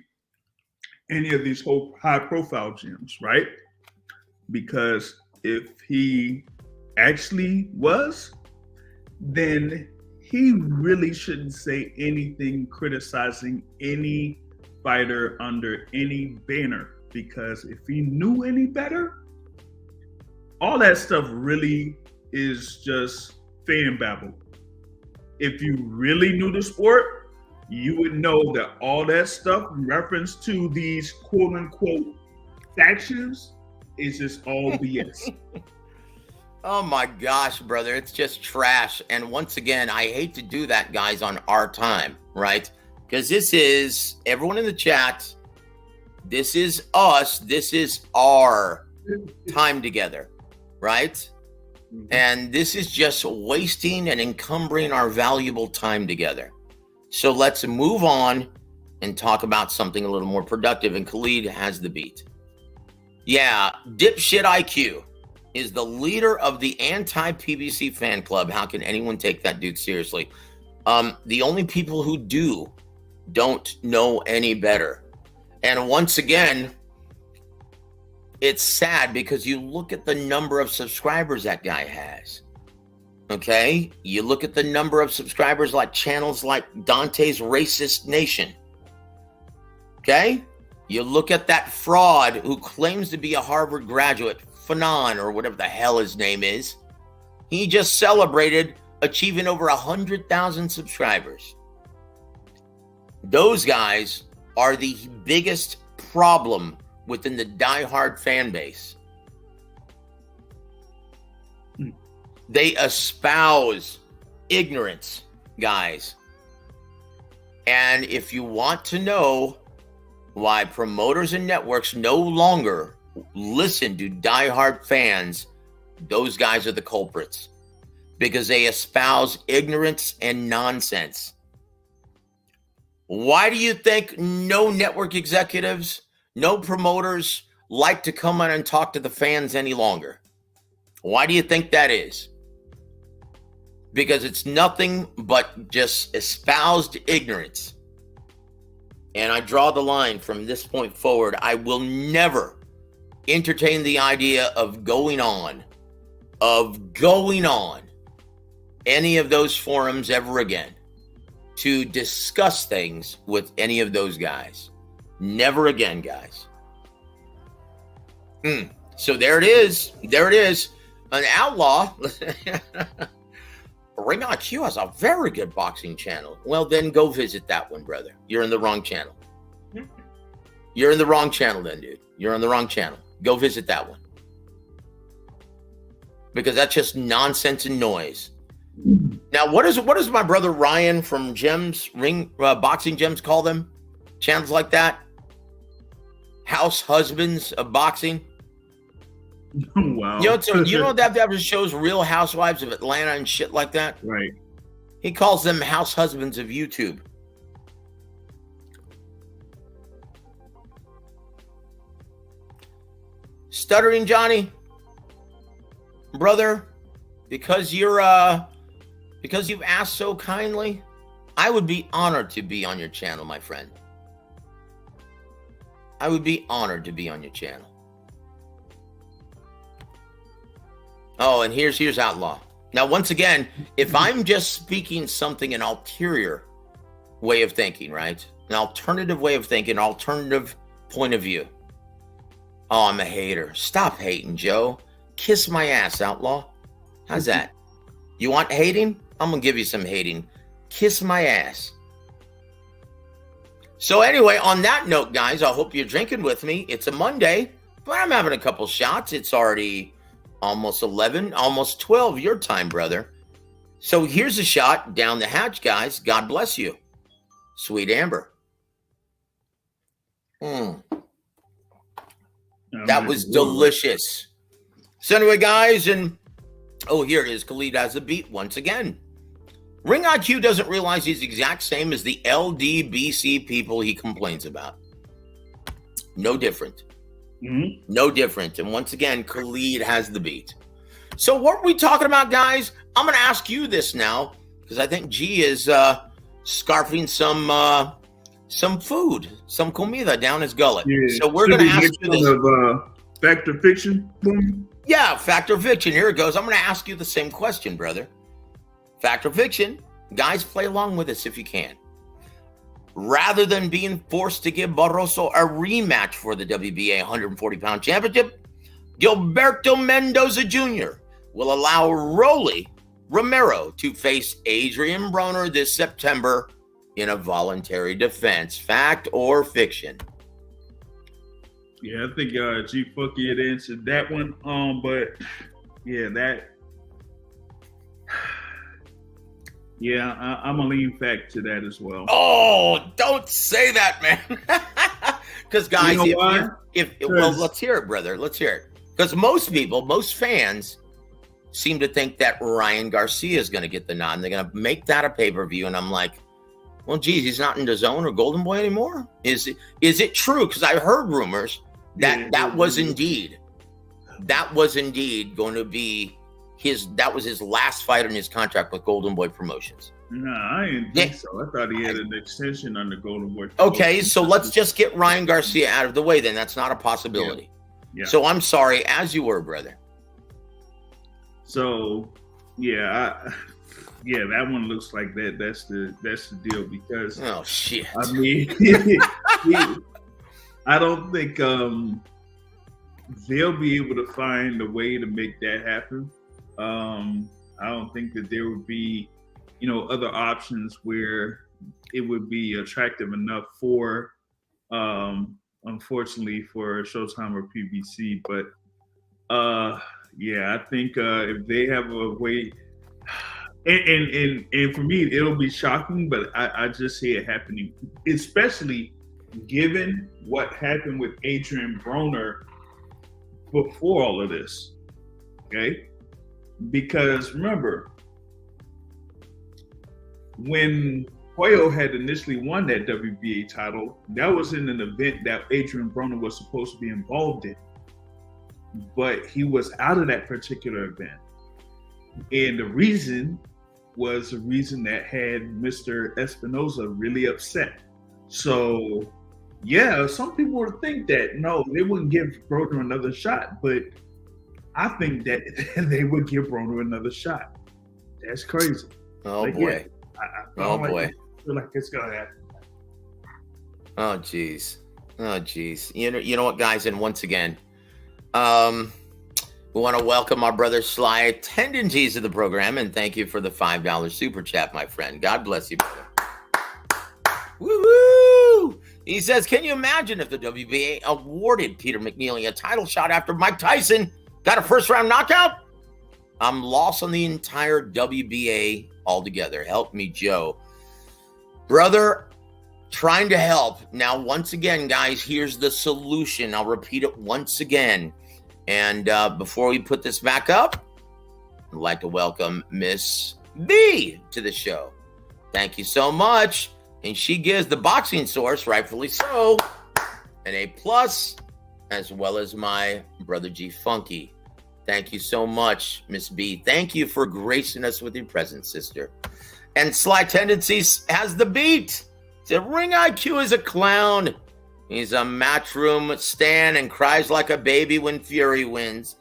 S4: any of these whole high-profile gyms, right? Because if he actually was, then he really shouldn't say anything criticizing any fighter under any banner, because if he knew any better, all that stuff really is just fan babble. If you really knew the sport, you would know that all that stuff in reference to these quote unquote factions is just all BS.
S2: Oh my gosh, brother. It's just trash. And once again, I hate to do that, guys, on our time, right? Because this is everyone in the chat. This is us. This is our time together, right? Mm-hmm. And this is just wasting and encumbering our valuable time together. So let's move on and talk about something a little more productive. And Khalid has the beat. Yeah, dipshit IQ is the leader of the anti-PBC fan club. How can anyone take that dude seriously? The only people who don't know any better. And once again, it's sad because you look at the number of subscribers that guy has. Okay? You look at the number of subscribers like channels like Dante's Racist Nation. Okay? You look at that fraud who claims to be a Harvard graduate, Fanon, or whatever the hell his name is. He just celebrated achieving over 100,000 subscribers. Those guys are the biggest problem within the diehard fan base. They espouse ignorance, guys. And if you want to know why promoters and networks no longer listen to diehard fans, those guys are the culprits, because they espouse ignorance and nonsense. Why do you think no network executives, no promoters like to come on and talk to the fans any longer? Why do you think that is? Because it's nothing but just espoused ignorance. And I draw the line from this point forward. I will never entertain the idea of going on any of those forums ever again to discuss things with any of those guys. Never again, guys. So there it is. There it is. An outlaw. Ring IQ has a very good boxing channel. Well, then go visit that one, brother. You're in the wrong channel. You're in the wrong channel then, dude. You're on the wrong channel. Go visit that one. Because that's just nonsense and noise. Now, what does my brother Ryan from Gems, Boxing Gems call them? Channels like that? House husbands of boxing?
S4: Wow.
S2: You know that shows Real Housewives of Atlanta and shit like that?
S4: Right.
S2: He calls them house husbands of YouTube. Stuttering Johnny, brother, because you've asked so kindly, I would be honored to be on your channel, my friend. I would be honored to be on your channel. Oh, and here's Outlaw. Now, once again, if I'm just speaking something an ulterior way of thinking, right? An alternative way of thinking, alternative point of view. Oh, I'm a hater. Stop hating, Joe. Kiss my ass, Outlaw. How's that? You want hating? I'm going to give you some hating. Kiss my ass. So anyway, on that note, guys, I hope you're drinking with me. It's a Monday, but I'm having a couple shots. It's already almost 11, almost 12 your time, brother. So here's a shot down the hatch, guys. God bless you. Sweet Amber. That was delicious. So anyway, guys, and here it is. Khalid has a beat once again. Ring IQ doesn't realize he's the exact same as the LDBC people he complains about. No different. Mm-hmm. No different. And once again, Khalid has the beat. So what are we talking about, guys? I'm going to ask you this now, because I think G is scarfing some food, some comida down his gullet. Yeah. So we're going to ask you this.
S4: Fact or fiction?
S2: Yeah, fact or fiction. Here it goes. I'm going to ask you the same question, brother. Fact or fiction? Guys, play along with us if you can. Rather than being forced to give Borroso a rematch for the WBA 140-pound championship, Gilberto Mendoza Jr. will allow Rollie Romero to face Adrian Bronner this September in a voluntary defense, fact or fiction?
S4: Yeah, I think G Funky had answered that one. But yeah, I'm gonna lean fact to that as well.
S2: Oh, don't say that, man. Because guys,
S4: You know
S2: well, let's hear it, brother. Let's hear it. Because most fans seem to think that Ryan Garcia is going to get the nod. And they're going to make that a pay-per-view. And I'm like, well, geez, he's not in DAZN or Golden Boy anymore. Is it true? Because I heard rumors that that was indeed going to be that was his last fight in his contract with Golden Boy Promotions.
S4: No, I didn't think so. I thought he had an extension under Golden Boy.
S2: Okay, so let's just get Ryan Garcia out of the way then. That's not a possibility.
S4: Yeah.
S2: So I'm sorry, as you were, brother.
S4: So, that one looks like that. That's the deal because.
S2: Oh shit!
S4: I mean, I don't think they'll be able to find a way to make that happen. I don't think that there would be, other options where it would be attractive enough for, unfortunately, for Showtime or PBC. But I think if they have a way, and for me, it'll be shocking, but I just see it happening, especially given what happened with Adrian Bronner before all of this. Okay. Because remember, when Puello had initially won that WBA title, that was in an event that Adrian Bronner was supposed to be involved in. But he was out of that particular event. And the reason was a reason that had Mr. Espinoza really upset. So, some people would think that, no, they wouldn't give Bronner another shot. But I think that they would give Bronner another shot. That's crazy.
S2: Oh, boy.
S4: I feel like it's going to happen.
S2: Oh, jeez. You know what, guys? And once again, we want to welcome our brother Sly attendances to the program, and thank you for the $5 super chat, my friend. God bless you, brother. Woo-hoo! He says, can you imagine if the WBA awarded Peter McNeely a title shot after Mike Tyson got a first-round knockout? I'm lost on the entire WBA altogether. Help me, Joe. Brother, trying to help. Now, once again, guys, here's the solution. I'll repeat it once again. And before we put this back up, I'd like to welcome Miss B to the show. Thank you so much. And she gives the boxing source, rightfully so, an A+, as well as my brother G Funky. Thank you so much, Miss B. Thank you for gracing us with your presence, sister. And Sly Tendencies has the beat. The ring IQ is a clown. He's a matchroom stan and cries like a baby when Fury wins.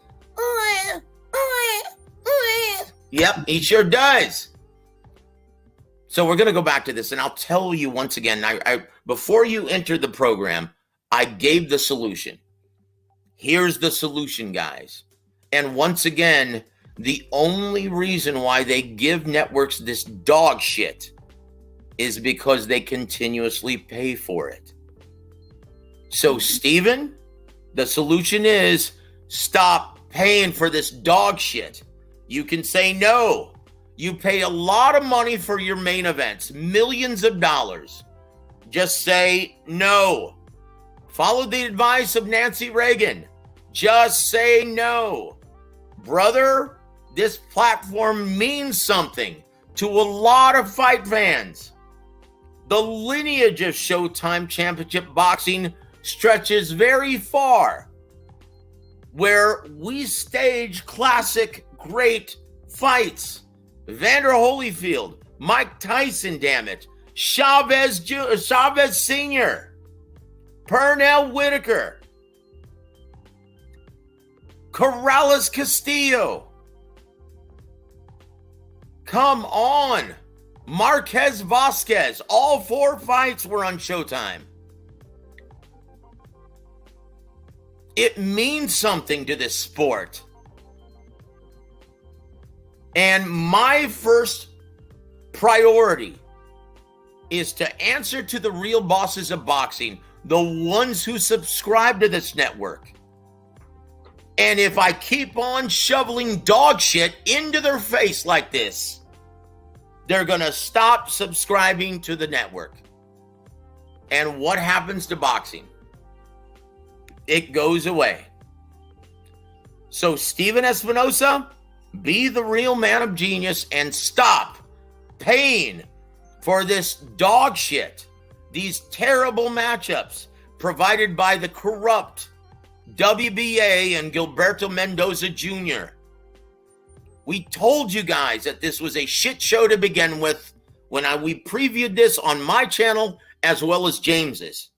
S2: Yep, he sure does. So we're going to go back to this, and I'll tell you once again, I before you entered the program, I gave the solution. Here's the solution, guys. And once again, the only reason why they give networks this dog shit is because they continuously pay for it. So, Steven, the solution is stop paying for this dog shit. You can say no. You pay a lot of money for your main events, millions of dollars. Just say no. Follow the advice of Nancy Reagan. Just say no. Brother, this platform means something to a lot of fight fans. The lineage of Showtime Championship Boxing stretches very far, where we stage classic great fights. Vander Holyfield, Mike Tyson, damn it, Chavez Sr., Pernell Whitaker, Corrales Castillo. Come on. Marquez Vasquez. All 4 fights were on Showtime. It means something to this sport. And my first priority is to answer to the real bosses of boxing, the ones who subscribe to this network. And if I keep on shoveling dog shit into their face like this, they're going to stop subscribing to the network. And what happens to boxing? It goes away. So Steven Espinoza, be the real man of genius and stop paying for this dog shit, these terrible matchups provided by the corrupt WBA and Gilberto Mendoza Jr. We told you guys that this was a shit show to begin with when we previewed this on my channel as well as James's.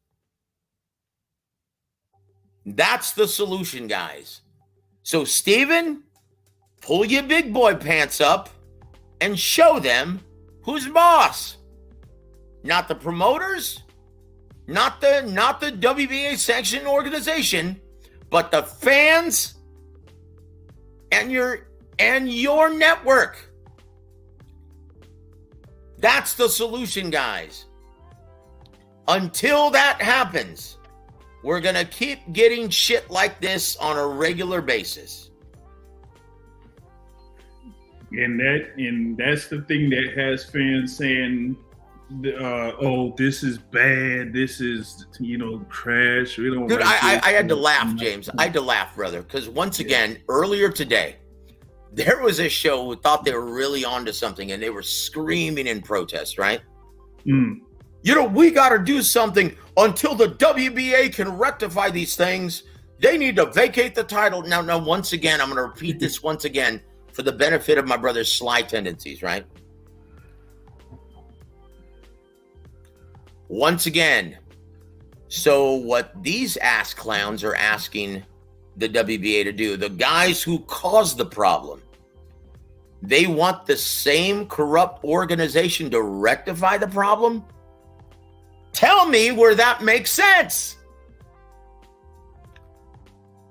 S2: That's the solution, guys. So, Steven, pull your big boy pants up and show them who's boss. Not the promoters, not the WBA sanctioned organization, but the fans and your network. That's the solution, guys. Until that happens, we're going to keep getting shit like this on a regular basis.
S4: And that's the thing that has fans saying, oh, this is bad. This is, trash. We don't.
S2: Dude, I had to laugh, James. I had to laugh, brother, because once again, earlier today, there was a show who thought they were really onto something, and they were screaming in protest, right? We got to do something until the WBA can rectify these things. They need to vacate the title. Now, once again, I'm going to repeat this once again for the benefit of my brother's sly tendencies, right? Once again, so what these ass clowns are asking the WBA to do, the guys who caused the problem, they want the same corrupt organization to rectify the problem? Tell me where that makes sense.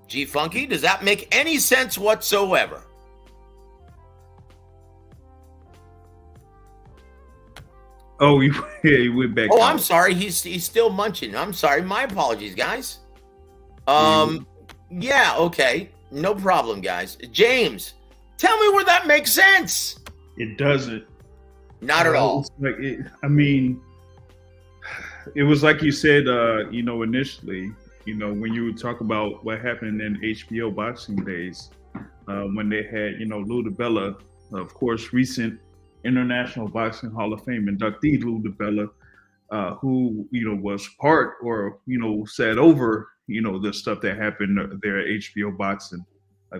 S2: G-Funky, does that make any sense whatsoever?
S4: Oh, he went back.
S2: Oh, I'm sorry. He's still munching. I'm sorry. My apologies, guys. Yeah, okay. No problem, guys. James, tell me where that makes sense.
S4: It doesn't.
S2: Not at all.
S4: It was like you said, initially, when you would talk about what happened in HBO boxing days, when they had, Lou DiBella, of course, recent International Boxing Hall of Fame inductee Lou DiBella, who, was part or, sat over, the stuff that happened there at HBO boxing.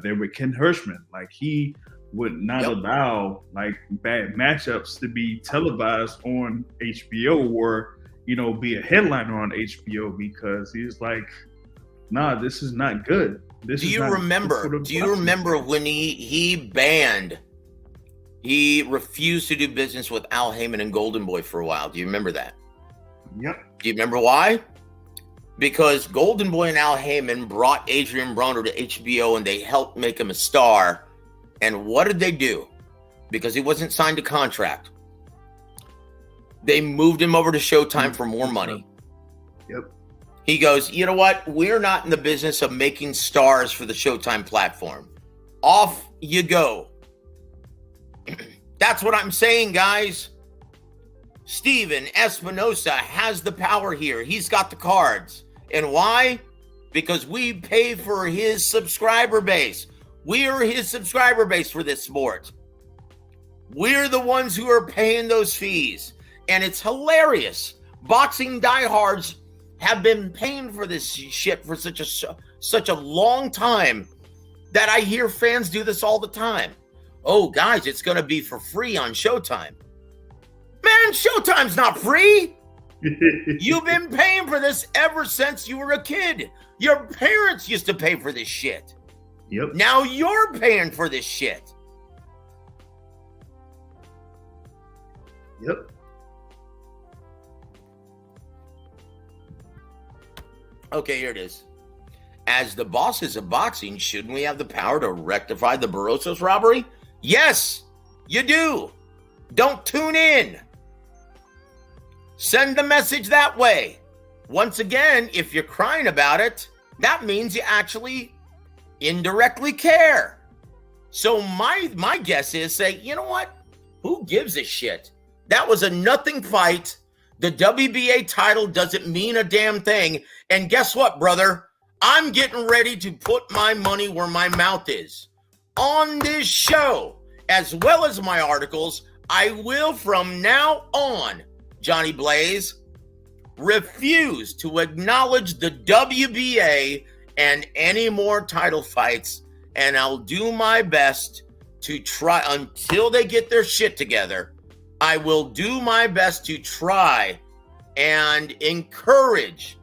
S4: There with Ken Hirschman, like he would not allow like bad matchups to be televised on HBO or, be a headliner on HBO because he's like, nah, this is not good. Do you remember
S2: when he refused to do business with Al Heyman and Golden Boy for a while? Do you remember that?
S4: Yep.
S2: Do you remember why? Because Golden Boy and Al Heyman brought Adrian Bronner to HBO and they helped make him a star. And what did they do? Because he wasn't signed a contract, they moved him over to Showtime for more money.
S4: Yep.
S2: He goes, you know what? We're not in the business of making stars for the Showtime platform. Off you go. That's what I'm saying, guys. Steven Espinoza has the power here. He's got the cards. And why? Because we pay for his subscriber base. We are his subscriber base for this sport. We're the ones who are paying those fees. And it's hilarious. Boxing diehards have been paying for this shit for such a long time that I hear fans do this all the time. Oh, guys, it's going to be for free on Showtime. Man, Showtime's not free. You've been paying for this ever since you were a kid. Your parents used to pay for this shit.
S4: Yep.
S2: Now you're paying for this shit.
S4: Yep.
S2: Okay, here it is. As the bosses of boxing, shouldn't we have the power to rectify the Barroso's robbery? Yes, you do. Don't tune in. Send the message that way. Once again, if you're crying about it, that means you actually indirectly care. So my guess is say, you know what? Who gives a shit? That was a nothing fight. The WBA title doesn't mean a damn thing. And guess what, brother? I'm getting ready to put my money where my mouth is. On this show, as well as my articles, I will from now on, Johnny Blaze, refuse to acknowledge the WBA and any more title fights, and I'll do my best to try until they get their shit together. I will do my best to try and encourage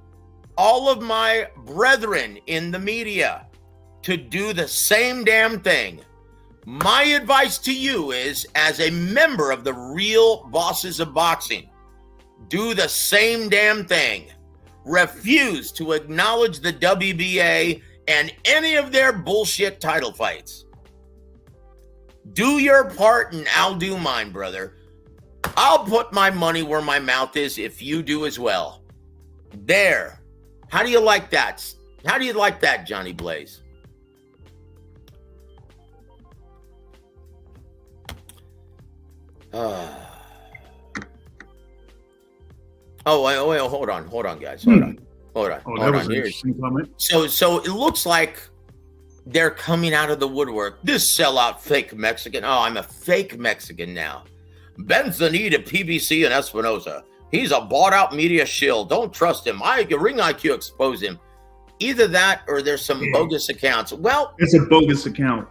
S2: all of my brethren in the media to do the same damn thing. My advice to you is, as a member of the real bosses of boxing, do the same damn thing. Refuse to acknowledge the WBA and any of their bullshit title fights. Do your part and I'll do mine, brother. I'll put my money where my mouth is if you do as well. There. How do you like that? How do you like that, Johnny Blaze? Wait, hold on, guys. Hold on.
S4: That was an interesting comment.
S2: So it looks like they're coming out of the woodwork. This sellout fake Mexican. Oh, I'm a fake Mexican now. Bends the knee to PBC and Espinoza. He's a bought-out media shill. Don't trust him. Ring IQ expose him. Either that or there's some bogus accounts. Well,
S4: it's a bogus account.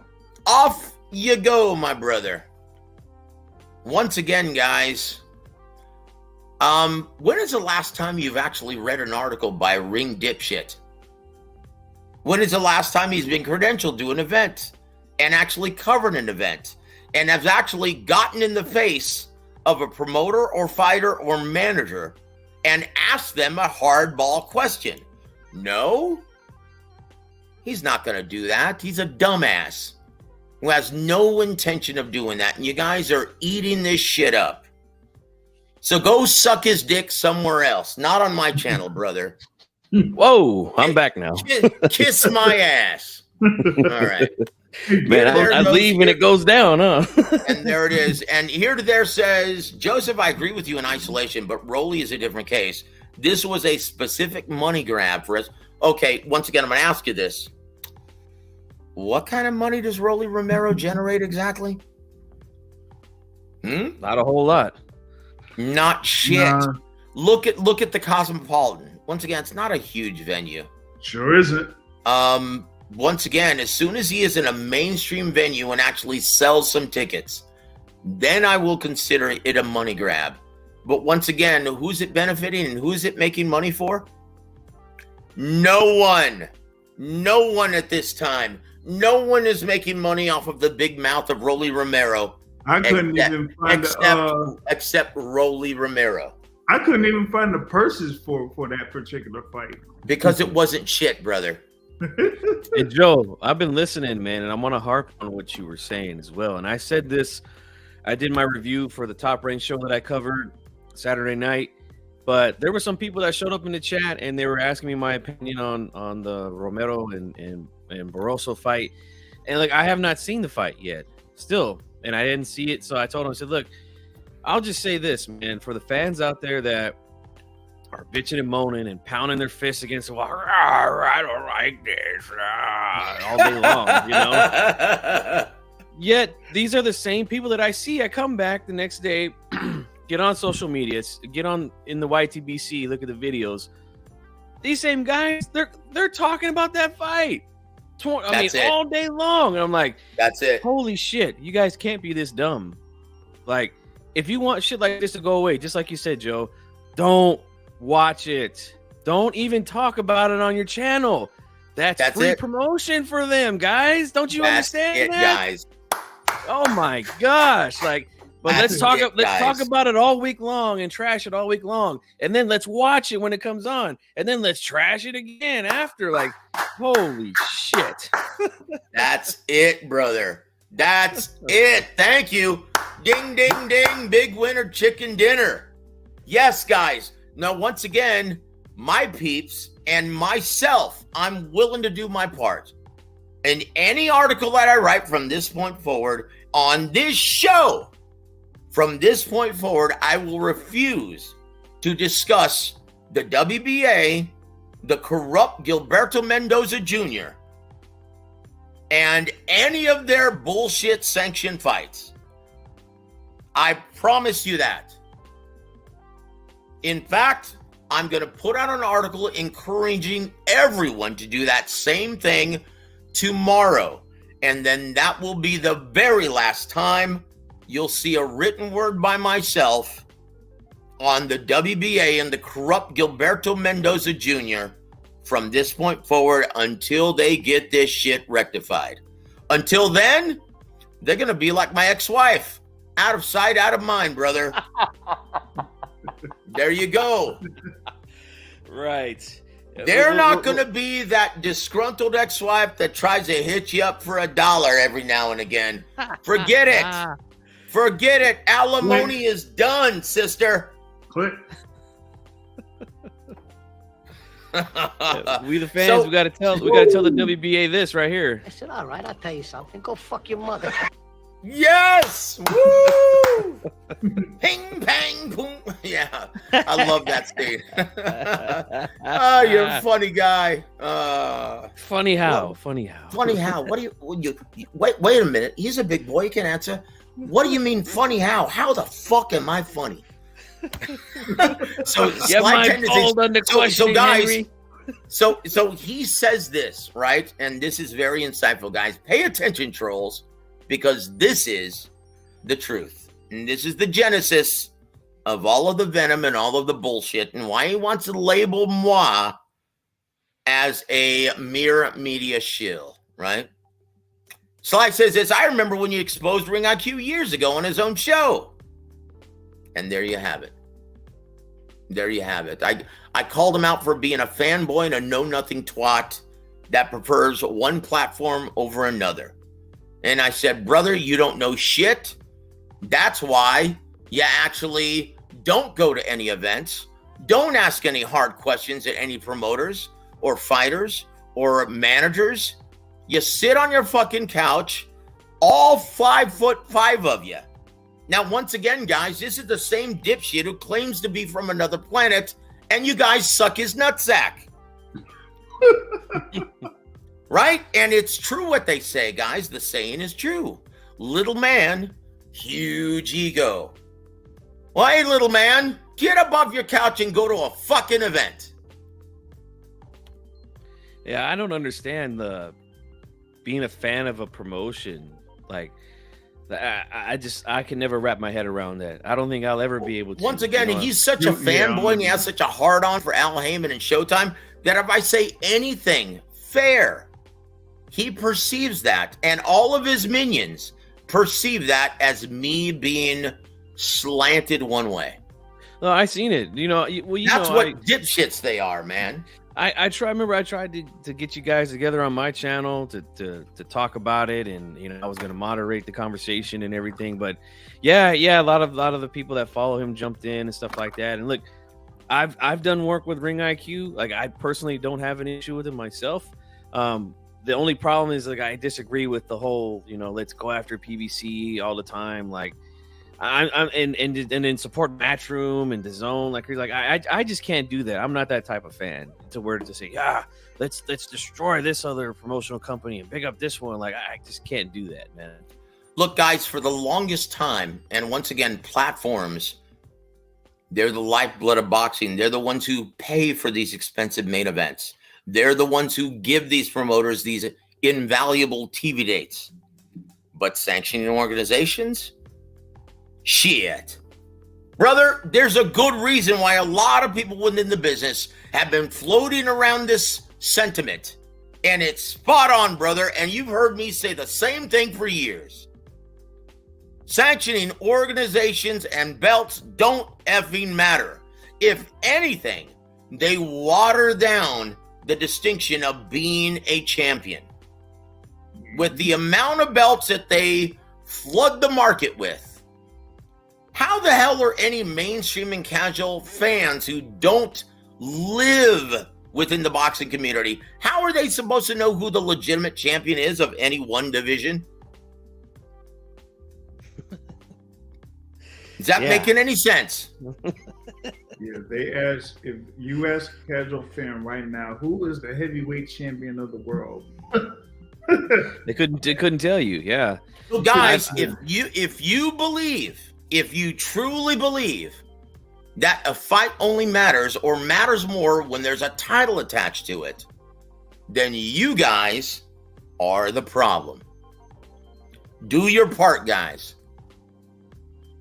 S2: Off you go, my brother. Once again, guys, when is the last time you've actually read an article by Ring Dipshit? When is the last time he's been credentialed to an event and actually covered an event and has actually gotten in the face of a promoter or fighter or manager and asked them a hardball question? No, he's not going to do that. He's a dumbass who has no intention of doing that. And you guys are eating this shit up. So go suck his dick somewhere else. Not on my channel, brother.
S3: Whoa, I'm back now.
S2: Kiss my ass. All right.
S3: Man, I leave and it goes down, huh?
S2: And there it is. And here to there says, Joseph, I agree with you in isolation, but Rollie is a different case. This was a specific money grab for us. Okay, once again, I'm going to ask you this. What kind of money does Rollie Romero generate exactly?
S3: Not a whole lot.
S2: Not shit.
S4: Nah.
S2: Look at the Cosmopolitan. Once again, it's not a huge venue.
S4: Sure isn't.
S2: Once again, as soon as he is in a mainstream venue and actually sells some tickets, then I will consider it a money grab. But once again, who's it benefiting and who's it making money for? No one. No one at this time. No one is making money off of the big mouth of Rollie Romero.
S4: I couldn't even find
S2: except Rollie Romero.
S4: I couldn't even find the purses for that particular fight.
S2: Because it wasn't shit, brother.
S3: Hey, Joe, I've been listening, man, and I want to harp on what you were saying as well. And I said this, I did my review for the Top Rank show that I covered Saturday night, but there were some people that showed up in the chat and they were asking me my opinion on the Romero and Borroso fight. And like, I have not seen the fight yet still, and I didn't see it. So I told him, I said, look, I'll just say this, man, for the fans out there that are bitching and moaning and pounding their fists against the wall, I don't like this, all day long, you know? Yet, these are the same people that I see. I come back the next day, get on social media, get on in the YTBC, look at the videos. These same guys, they're talking about that fight. All day long. And I'm like,
S2: that's it.
S3: Holy shit, you guys can't be this dumb. Like, if you want shit like this to go away, just like you said, Joe, don't watch it. Don't even talk about it on your channel. That's free
S2: it.
S3: Promotion for them, guys. Don't you understand that?
S2: Guys.
S3: Oh my gosh. Like, but let's talk about it all week long and trash it all week long. And then let's watch it when it comes on. And then let's trash it again after. Like, holy shit.
S2: That's it, brother. That's it. Thank you. Ding, ding, ding. Big winner chicken dinner. Yes, guys. Now, once again, my peeps and myself, I'm willing to do my part. In any article that I write from this point forward on this show, from this point forward, I will refuse to discuss the WBA, the corrupt Gilberto Mendoza Jr., and any of their bullshit sanction fights. I promise you that. In fact, I'm going to put out an article encouraging everyone to do that same thing tomorrow. And then that will be the very last time you'll see a written word by myself on the WBA and the corrupt Gilberto Mendoza Jr. from this point forward until they get this shit rectified. Until then, they're going to be like my ex-wife. Out of sight, out of mind, brother. There you go.
S3: Right.
S2: They're not going to be that disgruntled ex-wife that tries to hit you up for $1 every now and again. Forget it. Forget it. Alimony is done, sister.
S4: Click.
S3: We the fans, we gotta tell the WBA this right here.
S5: I said, all right, I'll tell you something. Go fuck your mother.
S2: Yes! Woo! Ping, pang, boom. Yeah, I love that state. Oh, you're a funny guy.
S3: Funny how?
S2: Well,
S3: funny how?
S2: Funny how? What do you wait a minute. He's a big boy. He can answer. What do you mean funny how? How the fuck am I funny? So slight tendencies. So guys, Henry. So he says this, right? And this is very insightful, guys. Pay attention, trolls, because this is the truth. And this is the genesis of all of the venom and all of the bullshit and why he wants to label moi as a mere media shill, right? Sly says this, I remember when you exposed Ring IQ years ago on his own show. And there you have it. There you have it. I called him out for being a fanboy and a know-nothing twat that prefers one platform over another. And I said, brother, you don't know shit. That's why you actually don't go to any events. Don't ask any hard questions at any promoters or fighters or managers. You sit on your fucking couch, all 5'5" of you. Now, once again, guys, this is the same dipshit who claims to be from another planet, and you guys suck his nutsack. Right? And it's true what they say, guys. The saying is true. Little man, huge ego. Well, hey, little man, get up off your couch and go to a fucking event.
S3: Yeah, I don't understand the being a fan of a promotion. Like, I can never wrap my head around that. I don't think I'll ever be able to.
S2: Once again, he's such a fanboy and he has such a hard-on for Al Heyman and Showtime that if I say anything fair, he perceives that. And all of his minions perceive that as me being slanted one way.
S3: No, I seen it. That's
S2: what dipshits they are, man.
S3: I tried to get you guys together on my channel to talk about it, and I was going to moderate the conversation and everything. But yeah, a lot of the people that follow him jumped in and stuff like that. And look, I've done work with Ring IQ. Like, I personally don't have an issue with it myself. The only problem is, like, I disagree with the whole let's go after PBC all the time. Like, I'm and then support Matchroom and DAZN. Like I just can't do that. I'm not that type of fan to say, yeah, let's destroy this other promotional company and pick up this one. Like, I just can't do that, man.
S2: Look, guys, for the longest time, and once again, platforms, they're the lifeblood of boxing. They're the ones who pay for these expensive main events. They're the ones who give these promoters these invaluable TV dates. But sanctioning organizations? Shit. Brother, there's a good reason why a lot of people within the business have been floating around this sentiment. And it's spot on, brother. And you've heard me say the same thing for years. Sanctioning organizations and belts don't effing matter. If anything, they water down the distinction of being a champion. With the amount of belts that they flood the market with, How the hell are any mainstream and casual fans who don't live within the boxing community, how are they supposed to know who the legitimate champion is of any one division? Is that making any sense?
S4: Yeah, they ask, if you ask a casual fan right now, who is the heavyweight champion of the world?
S3: They couldn't tell you. Yeah.
S2: So guys, if you truly believe that a fight only matters or matters more when there's a title attached to it, then you guys are the problem. Do your part, guys.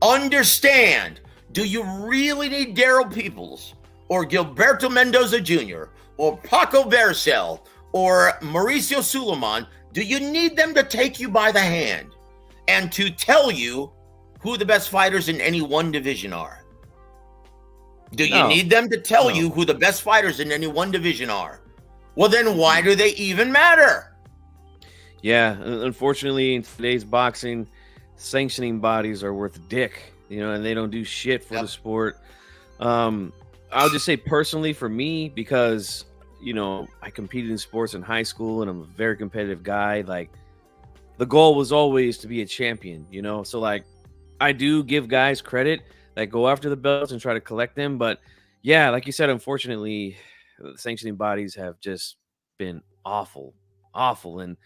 S2: Understand, do you really need Daryl Peoples or Gilberto Mendoza Jr. or Paco Vercel or Mauricio Suleiman? Do you need them to take you by the hand and to tell you who the best fighters in any one division are? Do you need them to tell you who the best fighters in any one division are? Well, then why do they even matter?
S3: Yeah, unfortunately, in today's boxing, sanctioning bodies are worth a dick, and they don't do shit for the sport. I'll just say personally for me, because, I competed in sports in high school and I'm a very competitive guy. Like, the goal was always to be a champion, So, like, I do give guys credit that go after the belts and try to collect them. But yeah, like you said, unfortunately, the sanctioning bodies have just been awful. And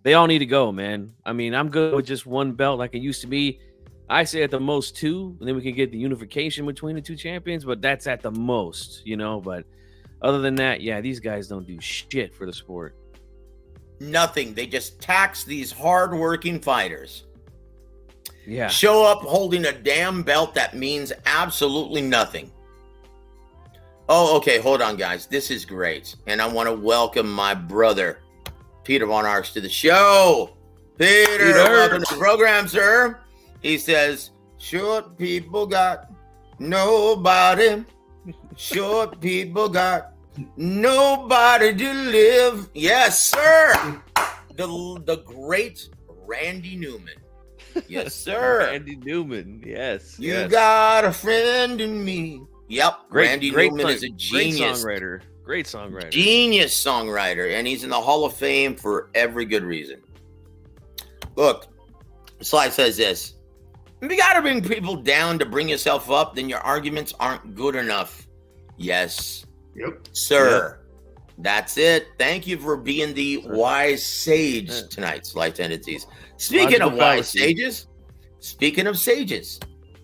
S3: they all need to go, man. I mean, I'm good with just one belt like it used to be. I say at the most 2, and then we can get the unification between the 2 champions, but that's at the most, But other than that, yeah, these guys don't do shit for the sport.
S2: Nothing. They just tax these hardworking fighters.
S3: Yeah.
S2: Show up holding a damn belt that means absolutely nothing. Oh, okay. Hold on, guys. This is great. And I want to welcome my brother, Peter Von Arx, to the show. Peter, welcome to the program, sir. He says, short people got nobody. Short people got nobody to live. Yes, sir. The great Randy Newman. Yes, sir.
S3: Randy Newman. Yes.
S2: You got a friend in me. Yep. Randy Newman is a genius.
S3: Great songwriter.
S2: Genius songwriter. And he's in the Hall of Fame for every good reason. Look, the slide says this. If you got to bring people down to bring yourself up, then your arguments aren't good enough. Yes.
S4: Yep.
S2: Sir. Yep. That's it. Thank you for being the wise sage tonight, Slight Entities. Speaking of wise sages,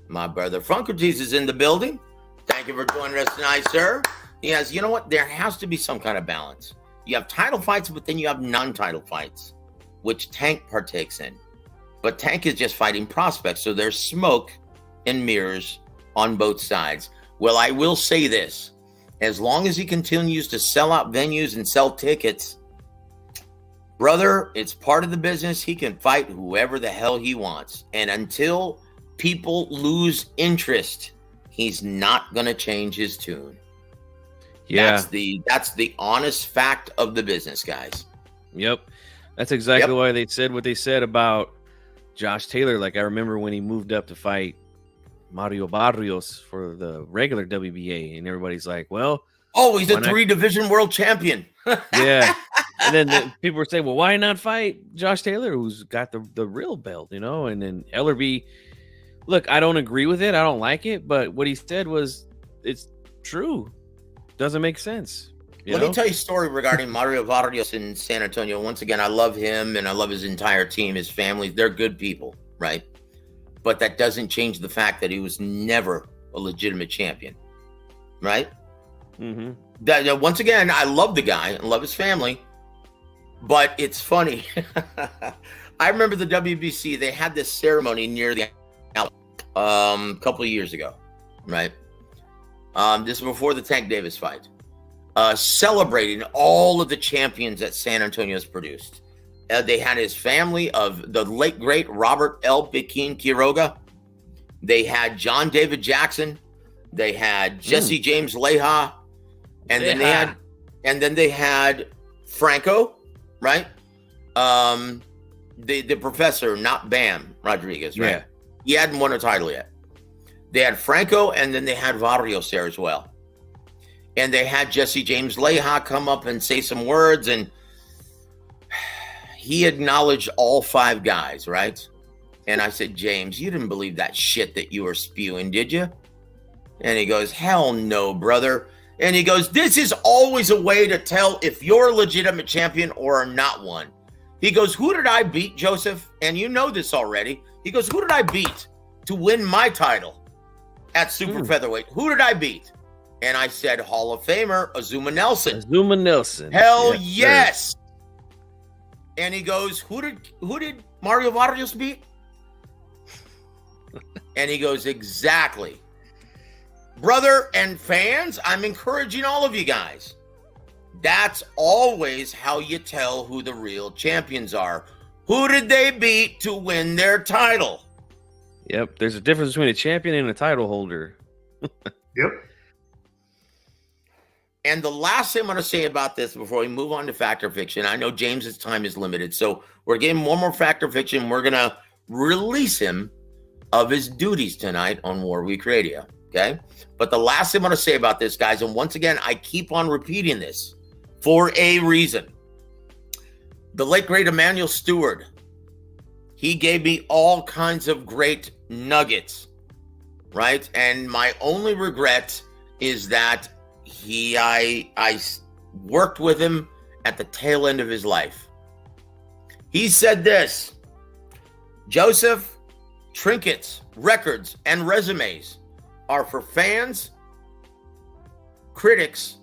S2: my brother Funkrites is in the building. Thank you for joining us tonight, sir. Yes, you know what? There has to be some kind of balance. You have title fights, but then you have non-title fights, which Tank partakes in. But Tank is just fighting prospects, so there's smoke and mirrors on both sides. Well, I will say this. As long as he continues to sell out venues and sell tickets, brother, it's part of the business. He can fight whoever the hell he wants. And until people lose interest, he's not going to change his tune.
S3: Yeah.
S2: That's the honest fact of the business, guys.
S3: Yep. That's exactly why they said what they said about Josh Taylor. Like, I remember when he moved up to fight Mario Barrios for the regular WBA, and everybody's like, well,
S2: he's a 3-division world champion.
S3: Yeah. And then people were saying, well, why not fight Josh Taylor, who's got the real belt, And then Ellerby, look, I don't agree with it. I don't like it. But what he said was, it's true. Doesn't make sense.
S2: Let me tell you a story regarding Mario Barrios in San Antonio. Once again, I love him and I love his entire team, his family. They're good people, right? But that doesn't change the fact that he was never a legitimate champion, right? Mm-hmm. Once again, I love the guy and love his family, but it's funny. I remember the WBC, they had this ceremony near the couple of years ago, right? This is before the Tank Davis fight. Celebrating all of the champions that San Antonio's produced. They had his family of the late, great Robert L. Pekin Quiroga. They had John David Jackson. They had Jesse James Leja. And then they had Franco, right? The professor, not Bam Rodriguez, right?
S3: Yeah.
S2: He hadn't won a title yet. They had Franco, and then they had Barrios there as well. And they had Jesse James Leija come up and say some words, and he acknowledged all 5 guys, right? And I said, James, you didn't believe that shit that you were spewing, did you? And he goes, hell no, brother. And he goes, this is always a way to tell if you're a legitimate champion or not one. He goes, who did I beat, Joseph? And you know this already. He goes, who did I beat to win my title at super featherweight? Who did I beat? And I said, Hall of Famer, Azuma Nelson.
S3: Azuma Nelson.
S2: Hell yes. And he goes, who did Mario Vargas beat? And he goes, exactly. Brother and fans, I'm encouraging all of you guys. That's always how you tell who the real champions are. Who did they beat to win their title?
S3: Yep, there's a difference between a champion and a title holder.
S6: Yep.
S2: And the last thing I'm going to say about this before we move on to Fact or Fiction, I know James's time is limited, so we're getting one more Fact or Fiction. We're going to release him of his duties tonight on War Week Radio, okay? But the last thing I'm going to say about this, guys, and once again, I keep on repeating this for a reason. The late, great Emmanuel Stewart, he gave me all kinds of great nuggets, right? And my only regret is that I worked with him at the tail end of his life. He said this, Joseph, trinkets, records, and resumes are for fans, critics,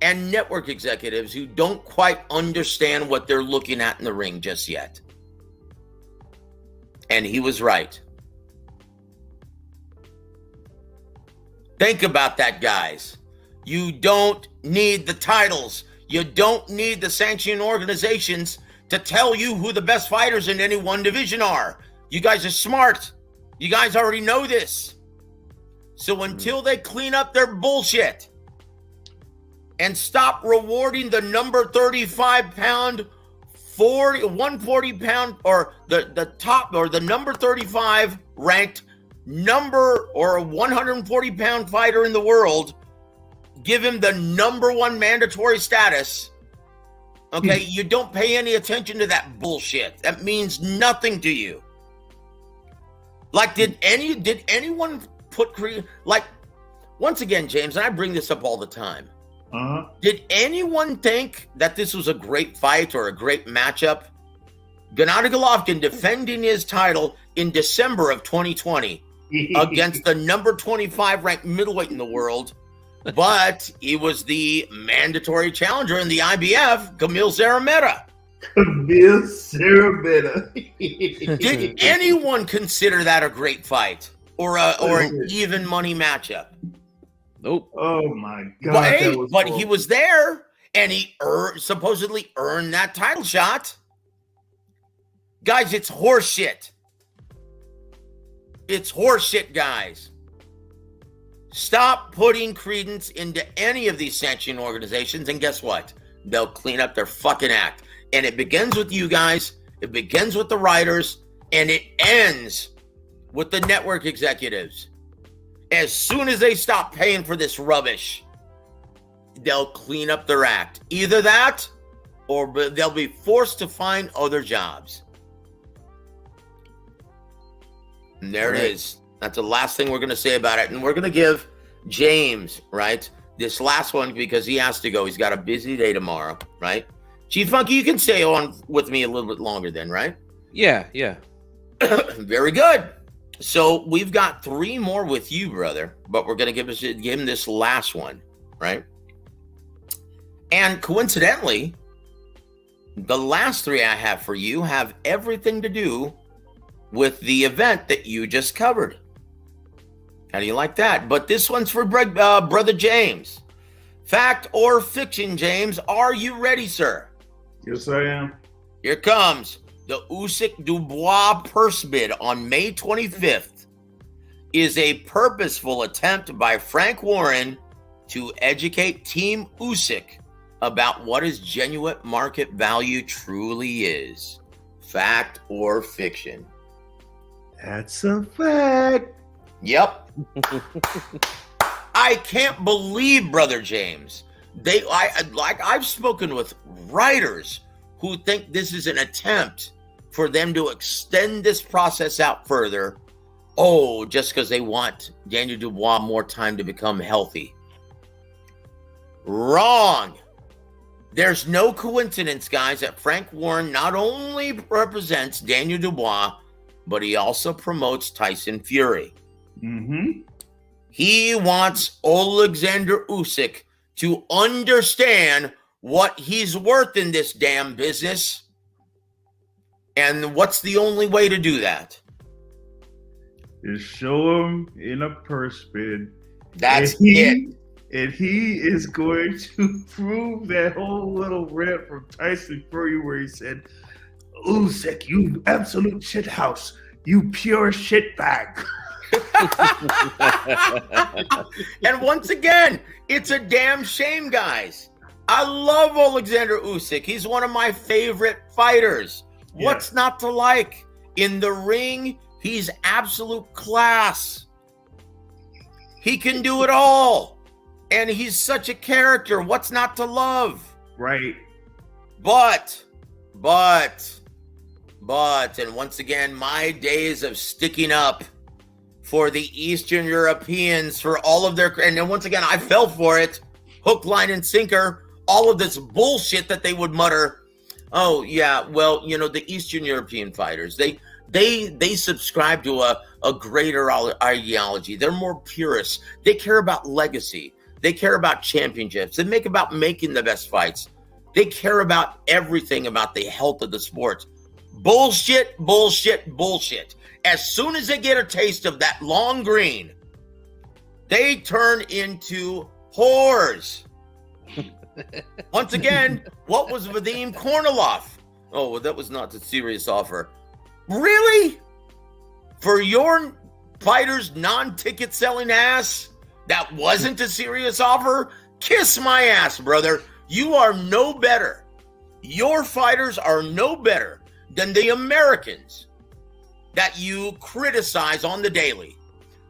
S2: and network executives who don't quite understand what they're looking at in the ring just yet. And he was right. Think about that, guys. You don't need the titles. You don't need the sanctioning organizations to tell you who the best fighters in any one division are. You guys are smart. You guys already know this. So until they clean up their bullshit and stop rewarding the number 35-pound, 140-pound, or the top, or the number 35 ranked number or 140-pound fighter in the world, give him the number 1 mandatory status. Okay, you don't pay any attention to that bullshit. That means nothing to you. Like, did anyone put like, once again, James, and I bring this up all the time. Did anyone think that this was a great fight or a great matchup? Gennady Golovkin defending his title in December of 2020 against the number 25 ranked middleweight in the world, but he was the mandatory challenger in the IBF, Camille Serra-Meta.
S6: Camille Serra-Meta.
S2: Did anyone consider that a great fight or an even money matchup?
S3: Nope.
S6: Oh my God!
S2: But he was there, and he supposedly earned that title shot. Guys, it's horseshit. It's horseshit, guys. Stop putting credence into any of these sanctioning organizations, and guess what? They'll clean up their fucking act. And it begins with you guys, it begins with the writers, and it ends with the network executives. As soon as they stop paying for this rubbish, they'll clean up their act. Either that, or they'll be forced to find other jobs. And there it is. That's the last thing we're going to say about it. And we're going to give James, right, this last one because he has to go. He's got a busy day tomorrow, right? Chief Funky, you can stay on with me a little bit longer then, right?
S3: Yeah.
S2: Very good. So we've got 3 more with you, brother, but we're going to give him this last one, right? And coincidentally, the last 3 I have for you have everything to do with the event that you just covered. How do you like that? But this one's for Brother James. Fact or fiction, James? Are you ready, sir?
S6: Yes, I am.
S2: Here comes. The Usyk Dubois purse bid on May 25th is a purposeful attempt by Frank Warren to educate Team Uysk about what his genuine market value truly is. Fact or fiction?
S6: That's a fact.
S2: Yep. I can't believe, Brother James. I've spoken with writers who think this is an attempt for them to extend this process out further. Oh, just because they want Daniel Dubois more time to become healthy. Wrong. There's no coincidence, guys, that Frank Warren not only represents Daniel Dubois, but he also promotes Tyson Fury.
S6: Mm-hmm.
S2: He wants Alexander Usyk to understand what he's worth in this damn business. And what's the only way to do that?
S6: Just show him in a purse bid.
S2: That's it.
S6: And he is going to prove that whole little rant from Tyson Fury where he said, Usyk, you absolute shithouse. You pure shitbag.
S2: And once again, it's a damn shame, guys. I love Alexander Usyk. He's one of my favorite fighters. Yeah. What's not to like? In the ring, he's absolute class. He can do it all. And he's such a character. What's not to love?
S6: Right.
S2: But, and once again, my days of sticking up for the Eastern Europeans for all of their, and then once again, I fell for it. Hook, line, and sinker. All of this bullshit that they would mutter. Oh, yeah, well, you know, the Eastern European fighters, they subscribe to a greater ideology. They're more purists. They care about legacy. They care about championships. They make about making the best fights. They care about everything about the health of the sport. Bullshit, bullshit, bullshit. As soon as they get a taste of that long green, they turn into whores. Once again, what was Vadim Kornilov? Oh, well, that was not a serious offer. Really? For your fighter's non-ticket selling ass? That wasn't a serious offer? Kiss my ass, brother. You are no better. Your fighters are no better than the Americans that you criticize on the daily.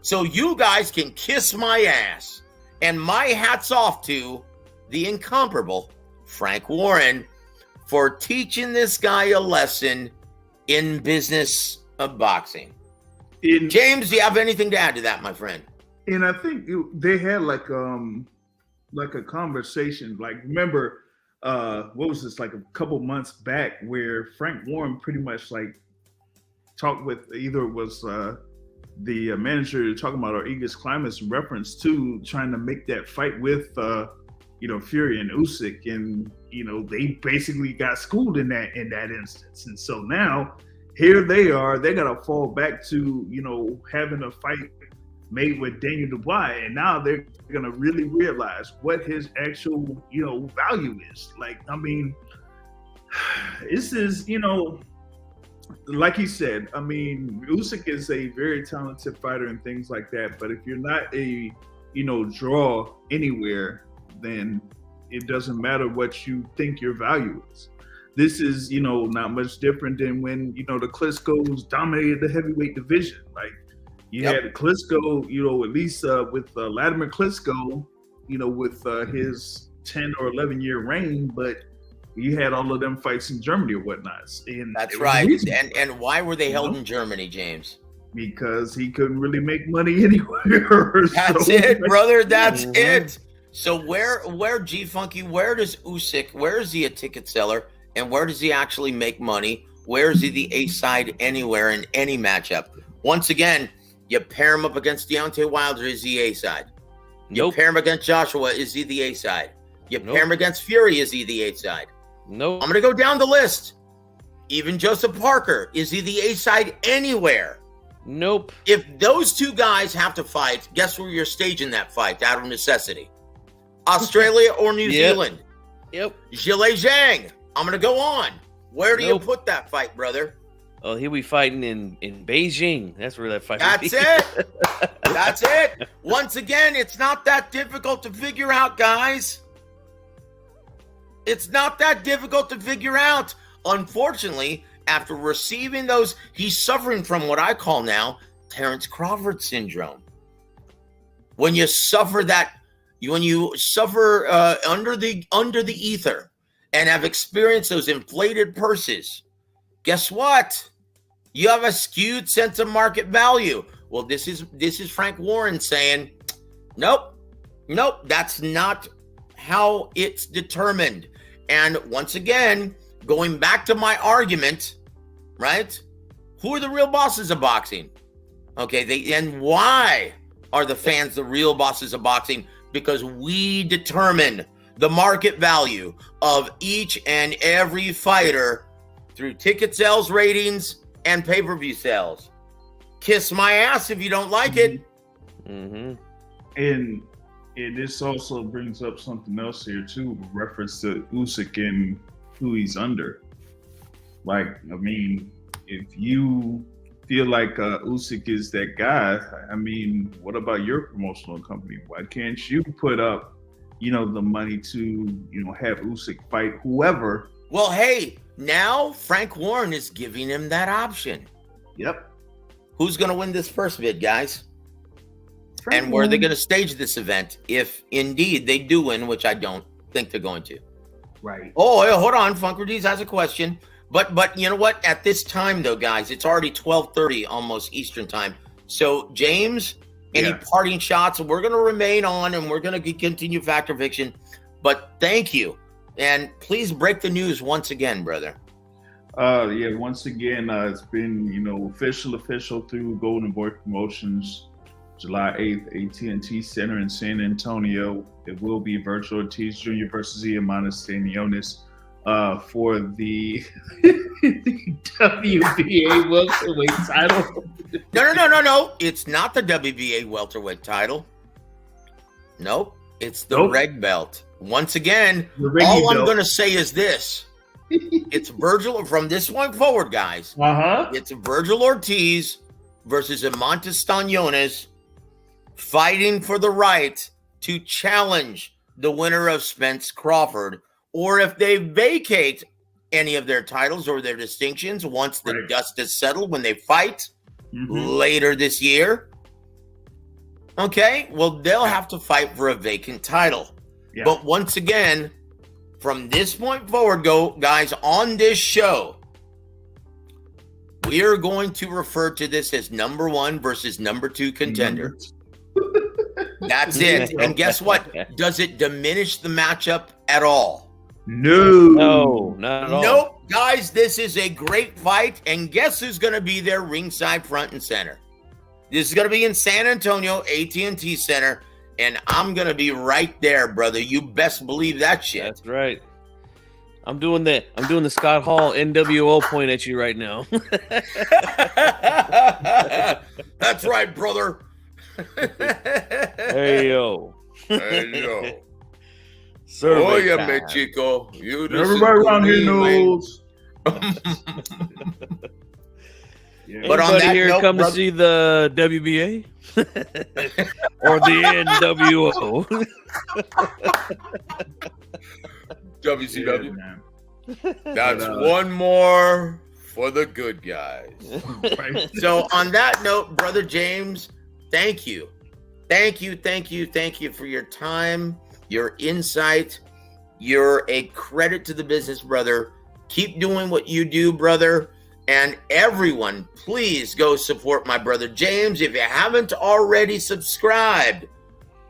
S2: So you guys can kiss my ass. And my hat's off to the incomparable Frank Warren for teaching this guy a lesson in business of boxing. James, do you have anything to add to that, my friend?
S6: And I think they had like a conversation. Like, remember, what was this, like a couple months back, where Frank Warren pretty much like talked with, either it was the manager talking about Argenis Klimas in reference to trying to make that fight with Fury and Usyk, and they basically got schooled in that instance. And so now here they are, they gotta fall back to having a fight made with Daniel Dubois, and now they're gonna really realize what his actual value is. Like, I mean, this is like he said, I mean, Usyk is a very talented fighter and things like that, but if you're not a draw anywhere, then it doesn't matter what you think your value is. This is not much different than when the Klitschko's dominated the heavyweight division. Like, you had Klitschko, at least with Vladimir Klitschko, with his 10 or 11 year reign, but you had all of them fights in Germany or whatnot. And
S2: that's right. And why were they held in Germany, James?
S6: Because he couldn't really make money anywhere.
S2: That's it, brother. That's it. So where G Funky, where does Usyk, where is he a ticket seller, and where does he actually make money? Where is he the A side anywhere in any matchup? Once again, you pair him up against Deontay Wilder, is he A side? You pair him against Joshua, is he the A side? You pair him against Fury, is he the A side?
S3: No.
S2: I'm going to go down the list. Even Joseph Parker, is he the A side anywhere?
S3: Nope.
S2: If those two guys have to fight, guess where you're staging that fight out of necessity? Australia or New Zealand?
S3: Yep.
S2: Zhilei Zhang. I'm going to go on. Where do you put that fight, brother?
S3: Oh, he'll be fighting in Beijing. That's where that fight
S2: That's it. That's it. Once again, it's not that difficult to figure out, guys. It's not that difficult to figure out. Unfortunately, after receiving those, he's suffering from what I call now Terrence Crawford syndrome. When you suffer that, when you suffer under the ether and have experienced those inflated purses, guess what? You have a skewed sense of market value. Well, this is Frank Warren saying, nope, that's not how it's determined. And once again, going back to my argument, right? Who are the real bosses of boxing? Okay, and why are the fans the real bosses of boxing? Because we determine the market value of each and every fighter through ticket sales, ratings, and pay-per-view sales. Kiss my ass if you don't like it.
S3: Mm-hmm.
S6: And this also brings up something else here too, with reference to Usyk and who he's under. Like, I mean, if you feel like Usyk is that guy, I mean, what about your promotional company? Why can't you put up, the money to, have Usyk fight whoever?
S2: Well, hey, now Frank Warren is giving him that option.
S6: Yep.
S2: Who's going to win this first bid, guys?
S6: Frank
S2: And where are they
S6: Warren.
S2: going to stage this event if indeed they do win, which I don't think they're going to.
S6: Right.
S2: Oh, yeah, hold on. Funkerdies has a question. But you know what? At this time, though, guys, it's already 12:30 almost Eastern time. So, James, any parting shots? We're going to remain on and we're going to continue Factor Fiction. But thank you. And please break the news once again, brother.
S6: Once again, it's been, official through Golden Boy Promotions, July 8th, AT&T Center in San Antonio. It will be virtual Ortiz Jr. versus Iamana Stanionis for the WBA welterweight title.
S2: No. It's not the WBA welterweight title. Nope. It's the red belt. Once again, all I'm going to say is this. It's Virgil from this point forward, guys. It's Virgil Ortiz versus Iamana Stanionis fighting for the right to challenge the winner of Spence Crawford, or if they vacate any of their titles or their distinctions once the dust is settled when they fight later this year. Okay, well, they'll have to fight for a vacant title. Yeah. But once again, from this point forward, guys, on this show, we are going to refer to this as number 1 versus number 2 contender. That's it. And guess what? Does it diminish the matchup at all?
S3: No, not at all.
S2: Nope. Guys, this is a great fight. And guess who's going to be there ringside front and center? This is going to be in San Antonio, AT&T Center. And I'm going to be right there, brother. You best believe that shit.
S3: That's right. I'm doing the Scott Hall NWO point at you right now.
S2: That's right, brother.
S3: Hey yo.
S2: Oh yeah, me chico.
S6: Everybody around here knows.
S3: But on that here note, come to see the WBA or the NWO.
S2: WCW. That's one more for the good guys. So on that note, brother James, thank you for your time, your insight. You're a credit to the business, brother. Keep doing what you do, brother. And everyone, please go support my brother James. If you haven't already subscribed,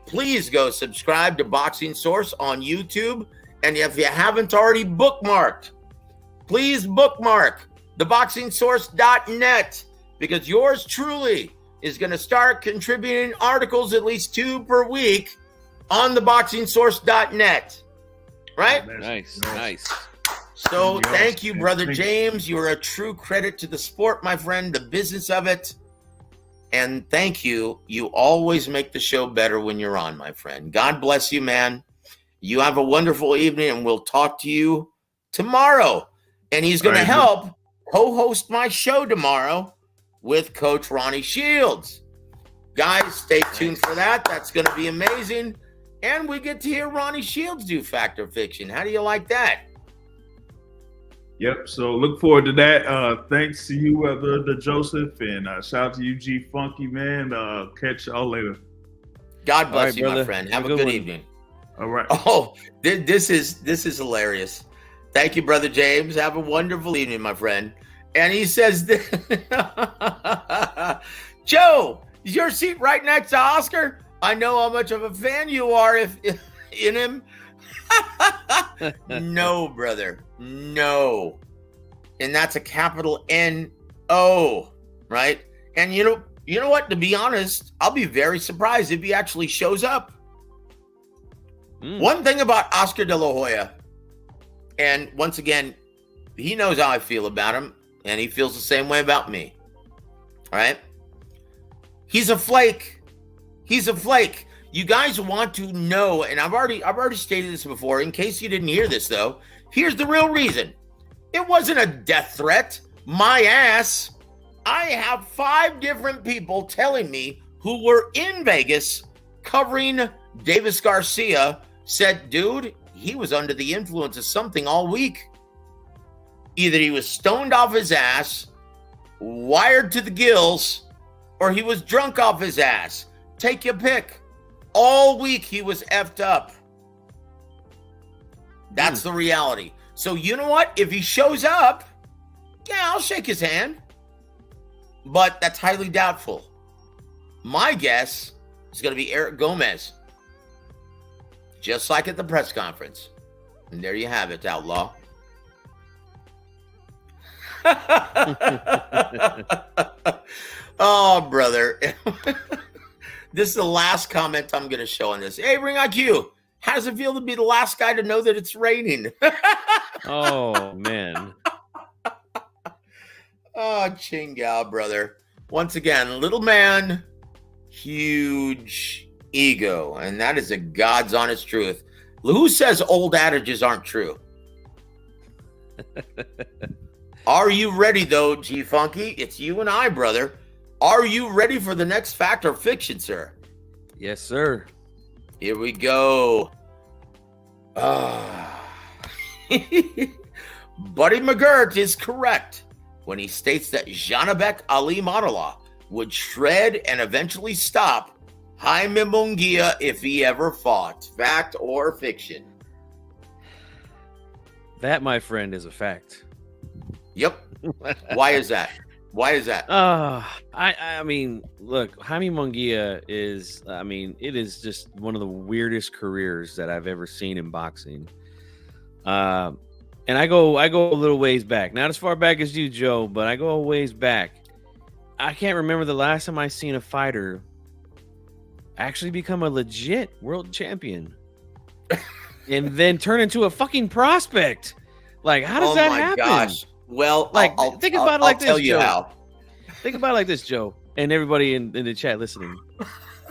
S2: please go subscribe to Boxing Source on YouTube. And if you haven't already bookmarked, please bookmark theboxingsource.net, because yours truly is going to start contributing articles, at least 2 per week, on theboxingsource.net. Right?
S3: Nice.
S2: So thank you, brother James. You're a true credit to the sport, my friend, the business of it. And thank you. You always make the show better when you're on, my friend. God bless you, man. You have a wonderful evening, and we'll talk to you tomorrow. And he's going to help co-host my show tomorrow with Coach Ronnie Shields. Guys, stay tuned for that. That's going to be amazing. And we get to hear Ronnie Shields do Factor Fiction. How do you like that?
S6: Yep. So look forward to that. Thanks to you, the Joseph, and shout out to you, G Funky, man. Catch y'all later.
S2: God bless
S3: right,
S2: you,
S3: brother.
S2: my friend. Have a
S3: Have a
S2: good
S3: good one.
S2: evening.
S6: All right.
S2: Oh, this is hilarious. Thank you, Brother James. Have a wonderful evening, my friend. And he says, Joe, is your seat right next to Oscar? I know how much of a fan you are if in him. No, brother. No. And that's a capital N-O, right? And you know what? To be honest, I'll be very surprised if he actually shows up. One thing about Oscar De La Hoya, and once again, he knows how I feel about him, and he feels the same way about me. All right? He's a flake. He's a flake. You guys want to know, and I've already stated this before. In case you didn't hear this, though, here's the real reason. It wasn't a death threat. My ass. I have 5 different people telling me who were in Vegas covering Davis Garcia said, dude, he was under the influence of something all week. Either he was stoned off his ass, wired to the gills, or he was drunk off his ass. Take your pick. All week he was effed up. That's the reality. So you know what? If he shows up, yeah, I'll shake his hand. But that's highly doubtful. My guess is going to be Eric Gomez. Just like at the press conference. And there you have it, Outlaw. Oh, brother. This is the last comment I'm going to show on this. Hey, Ring IQ, how does it feel to be the last guy to know that it's raining?
S3: Oh, man.
S2: Oh, Chingao, brother. Once again, little man, huge ego. And that is a God's honest truth. Who says old adages aren't true? Are you ready, though, G Funky? It's you and I, brother. Are you ready for the next fact or fiction, sir?
S3: Yes, sir.
S2: Here we go. Buddy McGirt is correct when he states that Janibek Ali Manala would shred and eventually stop Jaime Munguia if he ever fought. Fact or fiction?
S3: That, my friend, is a fact.
S2: Yep. Why is that? Why is that?
S3: I mean, look, Jaime Munguia is, I mean, it is just one of the weirdest careers that I've ever seen in boxing. And I go a little ways back. Not as far back as you, Joe, but I go a ways back. I can't remember the last time I seen a fighter actually become a legit world champion and then turn into a fucking prospect. Like, how does that happen? Oh my gosh.
S2: Well,
S3: like, think about it like this,
S2: I'll tell you
S3: Joe.
S2: how.
S3: Think about it like this, Joe, and everybody in the chat listening.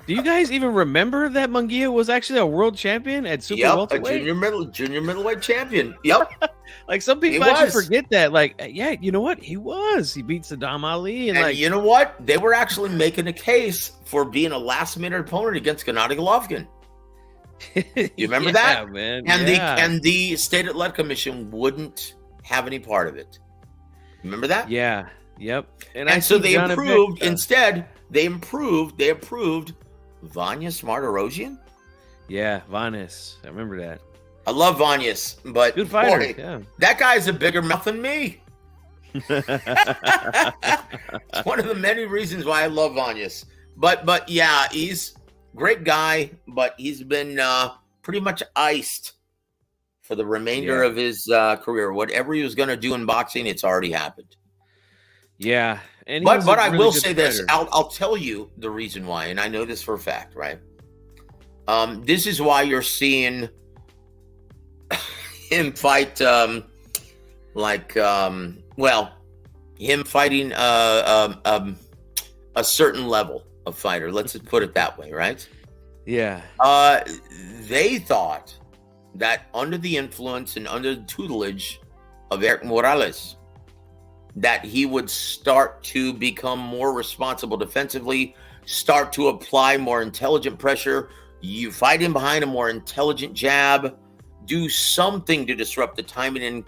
S3: Do you guys even remember that Munguia was actually a world champion at super welterweight?
S2: A junior middleweight champion. Yep.
S3: Like, some people actually forget that. Like, yeah, you know what? He was. He beat Saddam Ali, and like,
S2: you know what? They were actually making a case for being a last-minute opponent against Gennady Golovkin. You remember that,
S3: man?
S2: And the state athletic commission wouldn't have any part of it. Remember that?
S3: Yeah. Yep.
S2: And so they improved. Instead, they approved Vanya Smartirosian.
S3: Yeah, Vanes. I remember that.
S2: I love Vanyas, but
S3: good fighter.
S2: Boy,
S3: yeah.
S2: That guy's a bigger mouth than me. It's one of the many reasons why I love Vanyas. But yeah, he's a great guy, but he's been pretty much iced for the remainder of his career. Whatever he was going to do in boxing, it's already happened.
S3: Yeah. And
S2: but I will say this. I'll tell you the reason why, and I know this for a fact, right? This is why you're seeing him fight him fighting a certain level of fighter. Let's just put it that way, right?
S3: Yeah.
S2: They thought that under the influence and under the tutelage of Eric Morales, that he would start to become more responsible defensively, start to apply more intelligent pressure. You fight him behind a more intelligent jab, do something to disrupt the timing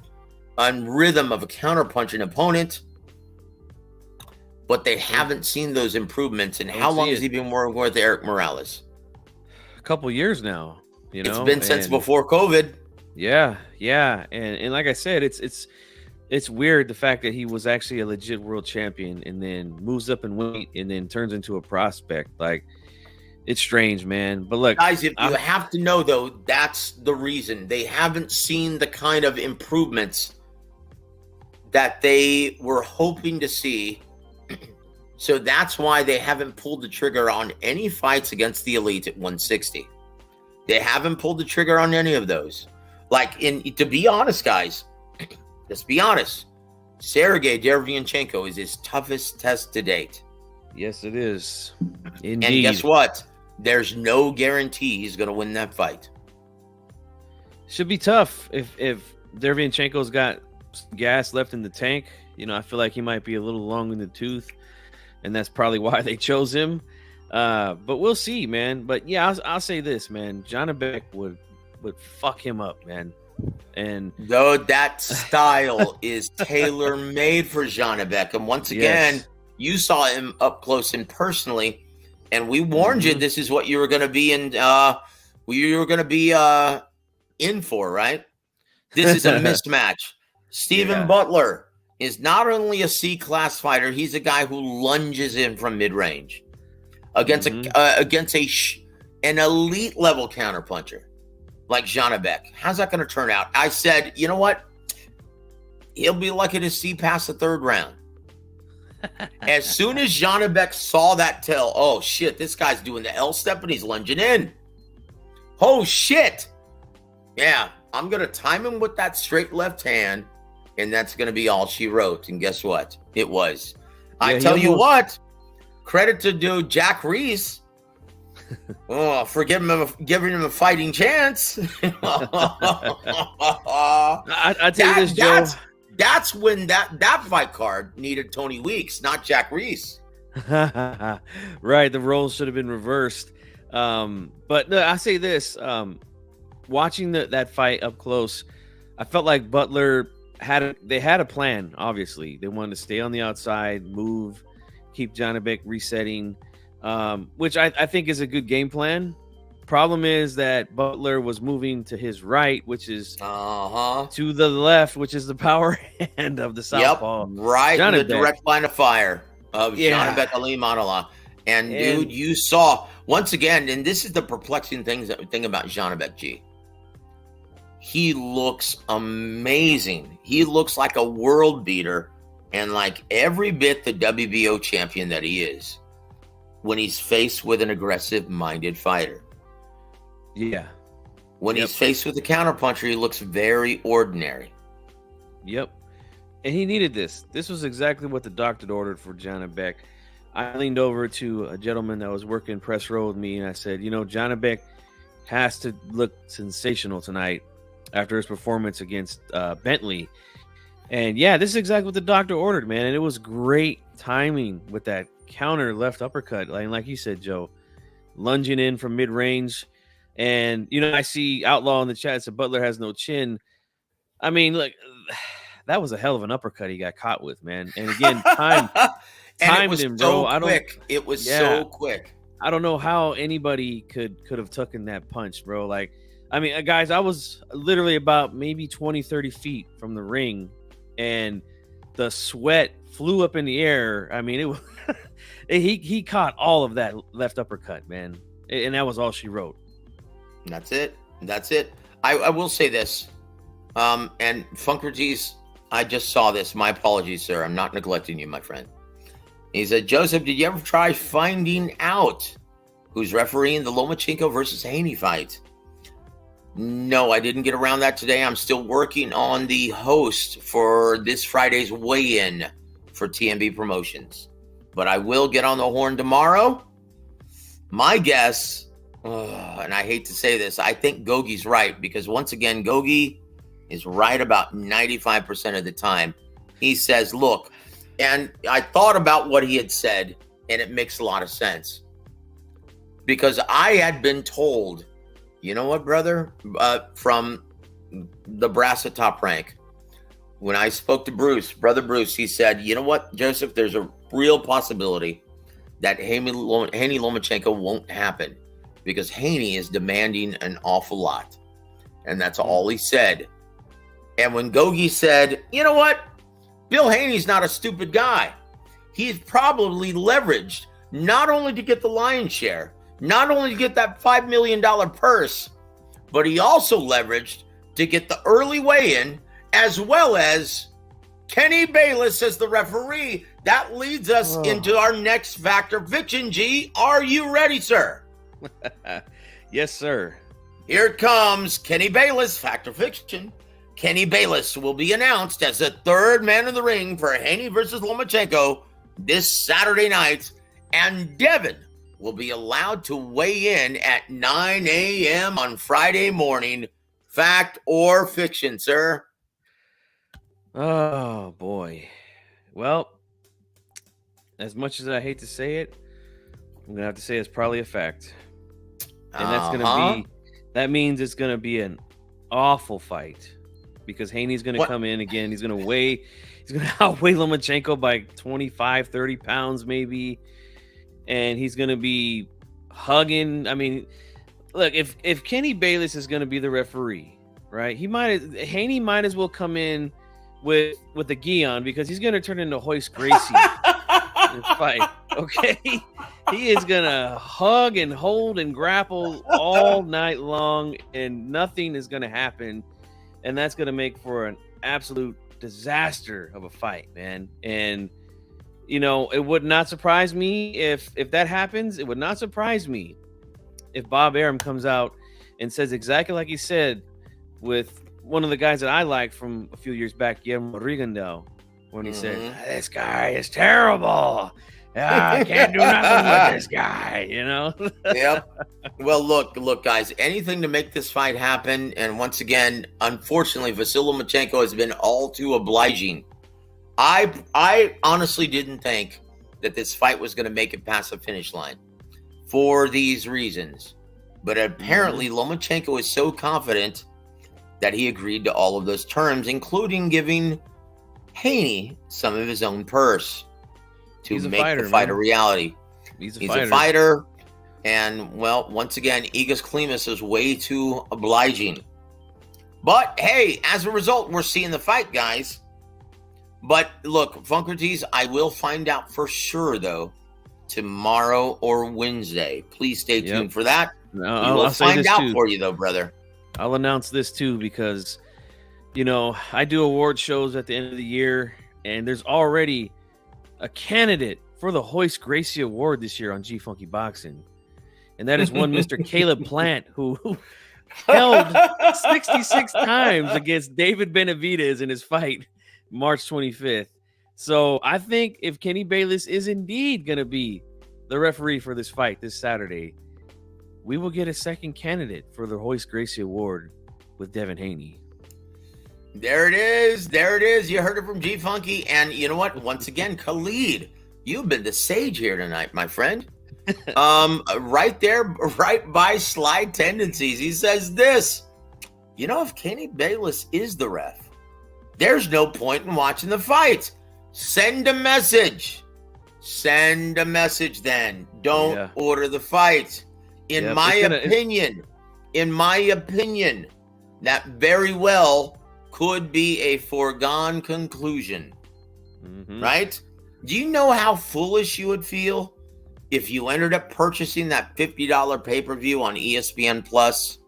S2: rhythm of a counterpunching opponent, but they haven't seen those improvements. And how long has he been working with Eric Morales?
S3: A couple years now. You know,
S2: it's been since before COVID.
S3: Yeah, and like I said, it's weird the fact that he was actually a legit world champion and then moves up in weight and then turns into a prospect. Like, it's strange, man. But look,
S2: guys, if you have to know though, that's the reason they haven't seen the kind of improvements that they were hoping to see. So that's why they haven't pulled the trigger on any fights against the elite at 160. They haven't pulled the trigger on any of those. Like, to be honest, guys, let's be honest. Sergey Derevyanchenko is his toughest test to date.
S3: Yes, it is. Indeed.
S2: And guess what? There's no guarantee he's going to win that fight.
S3: Should be tough if Derevyanchenko's got gas left in the tank. You know, I feel like he might be a little long in the tooth, and that's probably why they chose him. But we'll see, man. But yeah, I'll say this, man. Janibek would fuck him up, man. And
S2: though that style is tailor made for Janibek, and once again, you saw him up close and personally, and we warned you this is what you were going to be in. You were going to be in for, right? This is a mismatch. Stephen Butler is not only a C-class fighter; he's a guy who lunges in from mid-range against an elite level counterpuncher like Janibek. How's that going to turn out? I said, you know what? He'll be lucky to see past the third round. As soon as Janibek saw that tell, oh shit, this guy's doing the L step and he's lunging in. Oh shit. Yeah, I'm going to time him with that straight left hand, and that's going to be all she wrote. And guess what? It was. I tell you what, credit to dude Jack Reese. Oh, for giving him a fighting chance.
S3: I tell you this, Joe.
S2: That's when that fight card needed Tony Weeks, not Jack Reese.
S3: Right, the roles should have been reversed. But no, I say this: watching that fight up close, I felt like Butler had a plan. Obviously, they wanted to stay on the outside, move, keep Janibek resetting. Which I think is a good game plan. Problem is that Butler was moving to his right, which is to the left, which is the power hand of the southpaw.
S2: Right in the direct line of fire of Janibek Ali Manala. And dude, you saw once again, and this is the perplexing thing about Janibek G. He looks amazing. He looks like a world beater, and like every bit the WBO champion that he is when he's faced with an aggressive-minded fighter.
S3: Yeah.
S2: When he's faced with a counterpuncher, he looks very ordinary.
S3: Yep. And he needed this. This was exactly what the doctor ordered for Janibek. I leaned over to a gentleman that was working press row with me, and I said, you know, Janibek has to look sensational tonight after his performance against Bentley. And yeah, this is exactly what the doctor ordered, man. And it was great timing with that counter left uppercut. Like you said, Joe, lunging in from mid-range. And, you know, I see Outlaw in the chat said Butler has no chin. I mean, look, that was a hell of an uppercut he got caught with, man. And again, timed him, bro.
S2: It was so quick.
S3: I don't know how anybody could have taken that punch, bro. Like, I mean, guys, I was literally about maybe 20, 30 feet from the ring, and the sweat flew up in the air. I mean, it was he caught all of that left uppercut, man. And that was all she wrote.
S2: That's it. I will say this. And Funkerties, I just saw this. My apologies, sir. I'm not neglecting you, my friend. He said, Joseph, did you ever try finding out who's refereeing the Lomachenko versus Haney fight? No, I didn't get around that today. I'm still working on the host for this Friday's weigh-in for TMB Promotions. But I will get on the horn tomorrow. My guess, and I hate to say this, I think Gogi's right, because once again, Gogi is right about 95% of the time. He says, look, and I thought about what he had said, and it makes a lot of sense. Because I had been told, you know what, brother, from the brass at Top Rank, when I spoke to Brother Bruce, he said, you know what, Joseph, there's a real possibility that Haney Lomachenko won't happen because Haney is demanding an awful lot. And that's all he said. And when Gogi said, you know what, Bill Haney's not a stupid guy. He's probably leveraged not only to get the lion's share, not only to get that $5 million purse, but he also leveraged to get the early weigh-in as well as Kenny Bayless as the referee. That leads us into our next factor fiction. G, are you ready, sir?
S3: Yes, sir.
S2: Here it comes. Kenny Bayless, factor fiction. Kenny Bayless will be announced as the third man in the ring for Haney versus Lomachenko this Saturday night, and Devin will be allowed to weigh in at 9 a.m. on Friday morning. Fact or fiction, sir?
S3: Oh, boy. Well, as much as I hate to say it, I'm going to have to say it's probably a fact. And that's going to be, that means it's going to be an awful fight because Haney's going to come in again. He's going to outweigh Lomachenko by 25, 30 pounds maybe. And he's going to be hugging. I mean, look, if Kenny Bayless is going to be the referee, right? Haney might as well come in with the gi on because he's going to turn into Hoist Gracie in the fight. Okay, he is going to hug and hold and grapple all night long, and nothing is going to happen, and that's going to make for an absolute disaster of a fight, man. And you know, it would not surprise me if that happens. It would not surprise me if Bob Arum comes out and says exactly like he said with one of the guys that I liked from a few years back, Guillermo Rigondeaux, when he said, "This guy is terrible. I can't do nothing with this guy," you know?
S2: Yep. Well, look, guys, anything to make this fight happen. And once again, unfortunately, Vasily Lomachenko has been all too obliging. I honestly didn't think that this fight was going to make it past the finish line for these reasons. But apparently Lomachenko is so confident that he agreed to all of those terms, including giving Haney some of his own purse to make the fight a reality.
S3: He's
S2: a fighter. And, well, once again, Igor Klimas is way too obliging. But, hey, as a result, we're seeing the fight, guys. But, look, Funkertees, I will find out for sure, though, tomorrow or Wednesday. Please stay tuned for that.
S3: No,
S2: I'll find out for you, though, brother.
S3: I'll announce this, too, because, you know, I do award shows at the end of the year, and there's already a candidate for the Hoist Gracie Award this year on G-Funky Boxing. And that is one Mr. Caleb Plant, who held 66 times against David Benavidez in his fight March 25th. So I think if Kenny Bayless is indeed going to be the referee for this fight this Saturday, we will get a second candidate for the Hoist Gracie Award with Devin Haney.
S2: There it is. There it is. You heard it from G-Funky. And you know what? Once again, Khalid, you've been the sage here tonight, my friend. Right there, right by Slide Tendencies, he says this. You know, if Kenny Bayless is the ref, there's no point in watching the fight. Send a message. Send a message then. Don't order the fight. In my opinion, that very well could be a foregone conclusion. Right? Do you know how foolish you would feel if you ended up purchasing that $50 pay-per-view on ESPN Plus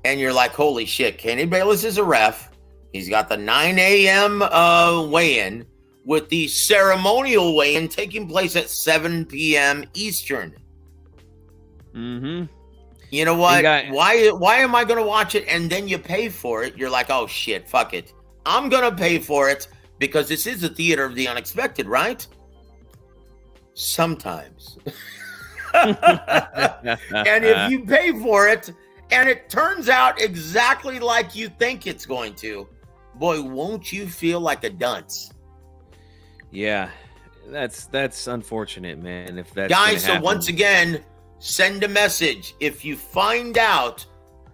S2: and you're like, holy shit, Kenny Bayless is a ref. He's got the 9 a.m. weigh-in with the ceremonial weigh-in taking place at 7 p.m. Eastern. You know what? Why am I going to watch it? And then you pay for it. You're like, oh, shit, fuck it. I'm going to pay for it because this is a theater of the unexpected, right? Sometimes. And if you pay for it and it turns out exactly like you think it's going to, boy, won't you feel like a dunce?
S3: Yeah, that's unfortunate, man. If that's
S2: guys, so once again, send a message. If you find out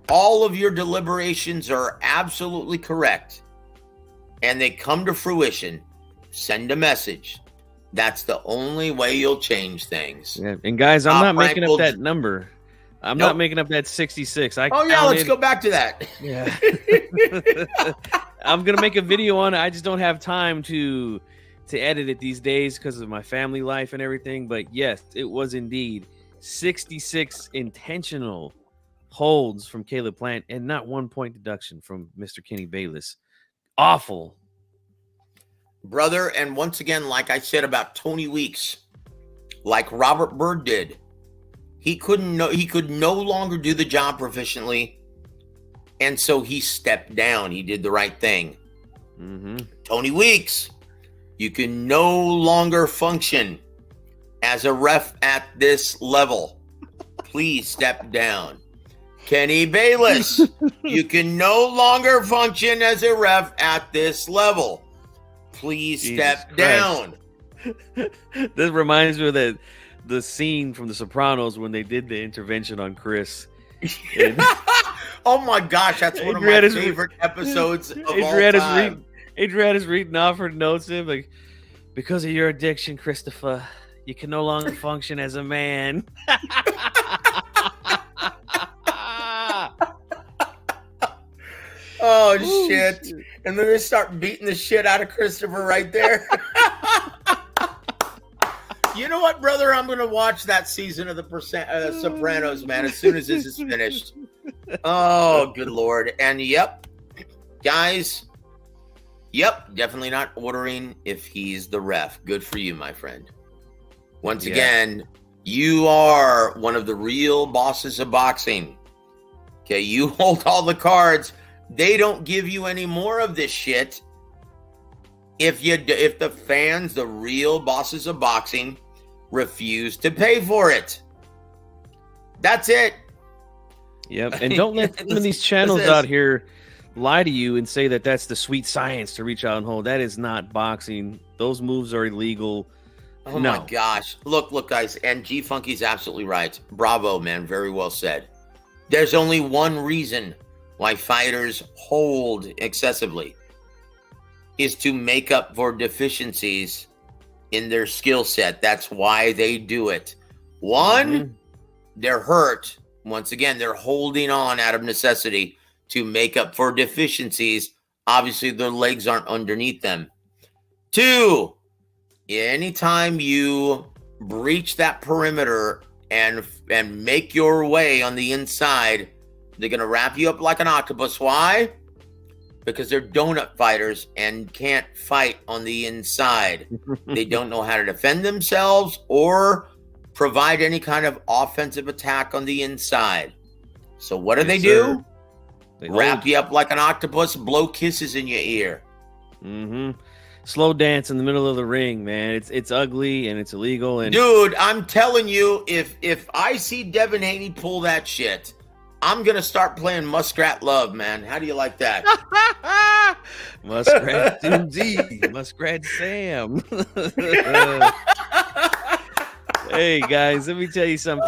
S2: all of your deliberations are absolutely correct, and they come to fruition, send a message. That's the only way you'll change things.
S3: Yeah. And guys, I'm not making up that number. I'm
S2: Nope.
S3: not making up that 66.
S2: Oh yeah, let's go back to that.
S3: Yeah. I'm gonna make a video on it. I just don't have time to edit it these days because of my family life and everything. But yes, it was indeed 66 intentional holds from Caleb Plant and not 1 point deduction from Mr. Kenny Bayless. Awful.
S2: Brother, and once again, like I said about Tony Weeks, like Robert Byrd did, he could no longer do the job proficiently, and so he stepped down. He did the right thing.
S3: Mm-hmm.
S2: Tony Weeks, you can no longer function as a ref at this level. Please step down. Kenny Bayless, you can no longer function as a ref at this level. Please step down.
S3: This reminds me of the scene from The Sopranos when they did the intervention on Chris.
S2: Oh my gosh, that's one of my favorite episodes of all time.
S3: Adrian is reading off her notes in like, because of your addiction, Christopher, you can no longer function as a man.
S2: Oh shit. And then they start beating the shit out of Christopher right there. You know what, brother? I'm going to watch that season of the Sopranos, man, as soon as this is finished. Oh, good Lord. And yep, guys, definitely not ordering if he's the ref. Good for you, my friend. Once again, you are one of the real bosses of boxing. Okay, you hold all the cards. They don't give you any more of this shit if the fans, the real bosses of boxing, refuse to pay for it. That's it.
S3: Yep. And don't let some of these channels out here lie to you and say that that's the sweet science to reach out and hold. That is not boxing. Those moves are illegal.
S2: Oh my gosh. Look, guys. And G Funky's absolutely right. Bravo, man. Very well said. There's only one reason why fighters hold excessively is to make up for deficiencies in their skill set. That's why they do it. One, they're hurt. Once again, they're holding on out of necessity to make up for deficiencies. Obviously, their legs aren't underneath them. Two, anytime you breach that perimeter and make your way on the inside, they're going to wrap you up like an octopus. Why? Because they're donut fighters and can't fight on the inside. They don't know how to defend themselves or provide any kind of offensive attack on the inside. So what do they do?
S3: They
S2: wrap you up like an octopus, blow kisses in your ear.
S3: Mm-hmm. Slow dance in the middle of the ring, man. It's ugly and it's illegal. And
S2: dude, I'm telling you, if I see Devin Haney pull that shit, I'm going to start playing Muskrat Love, man. How do you like that?
S3: Muskrat Susie, Muskrat Sam. Hey, guys, let me tell you something.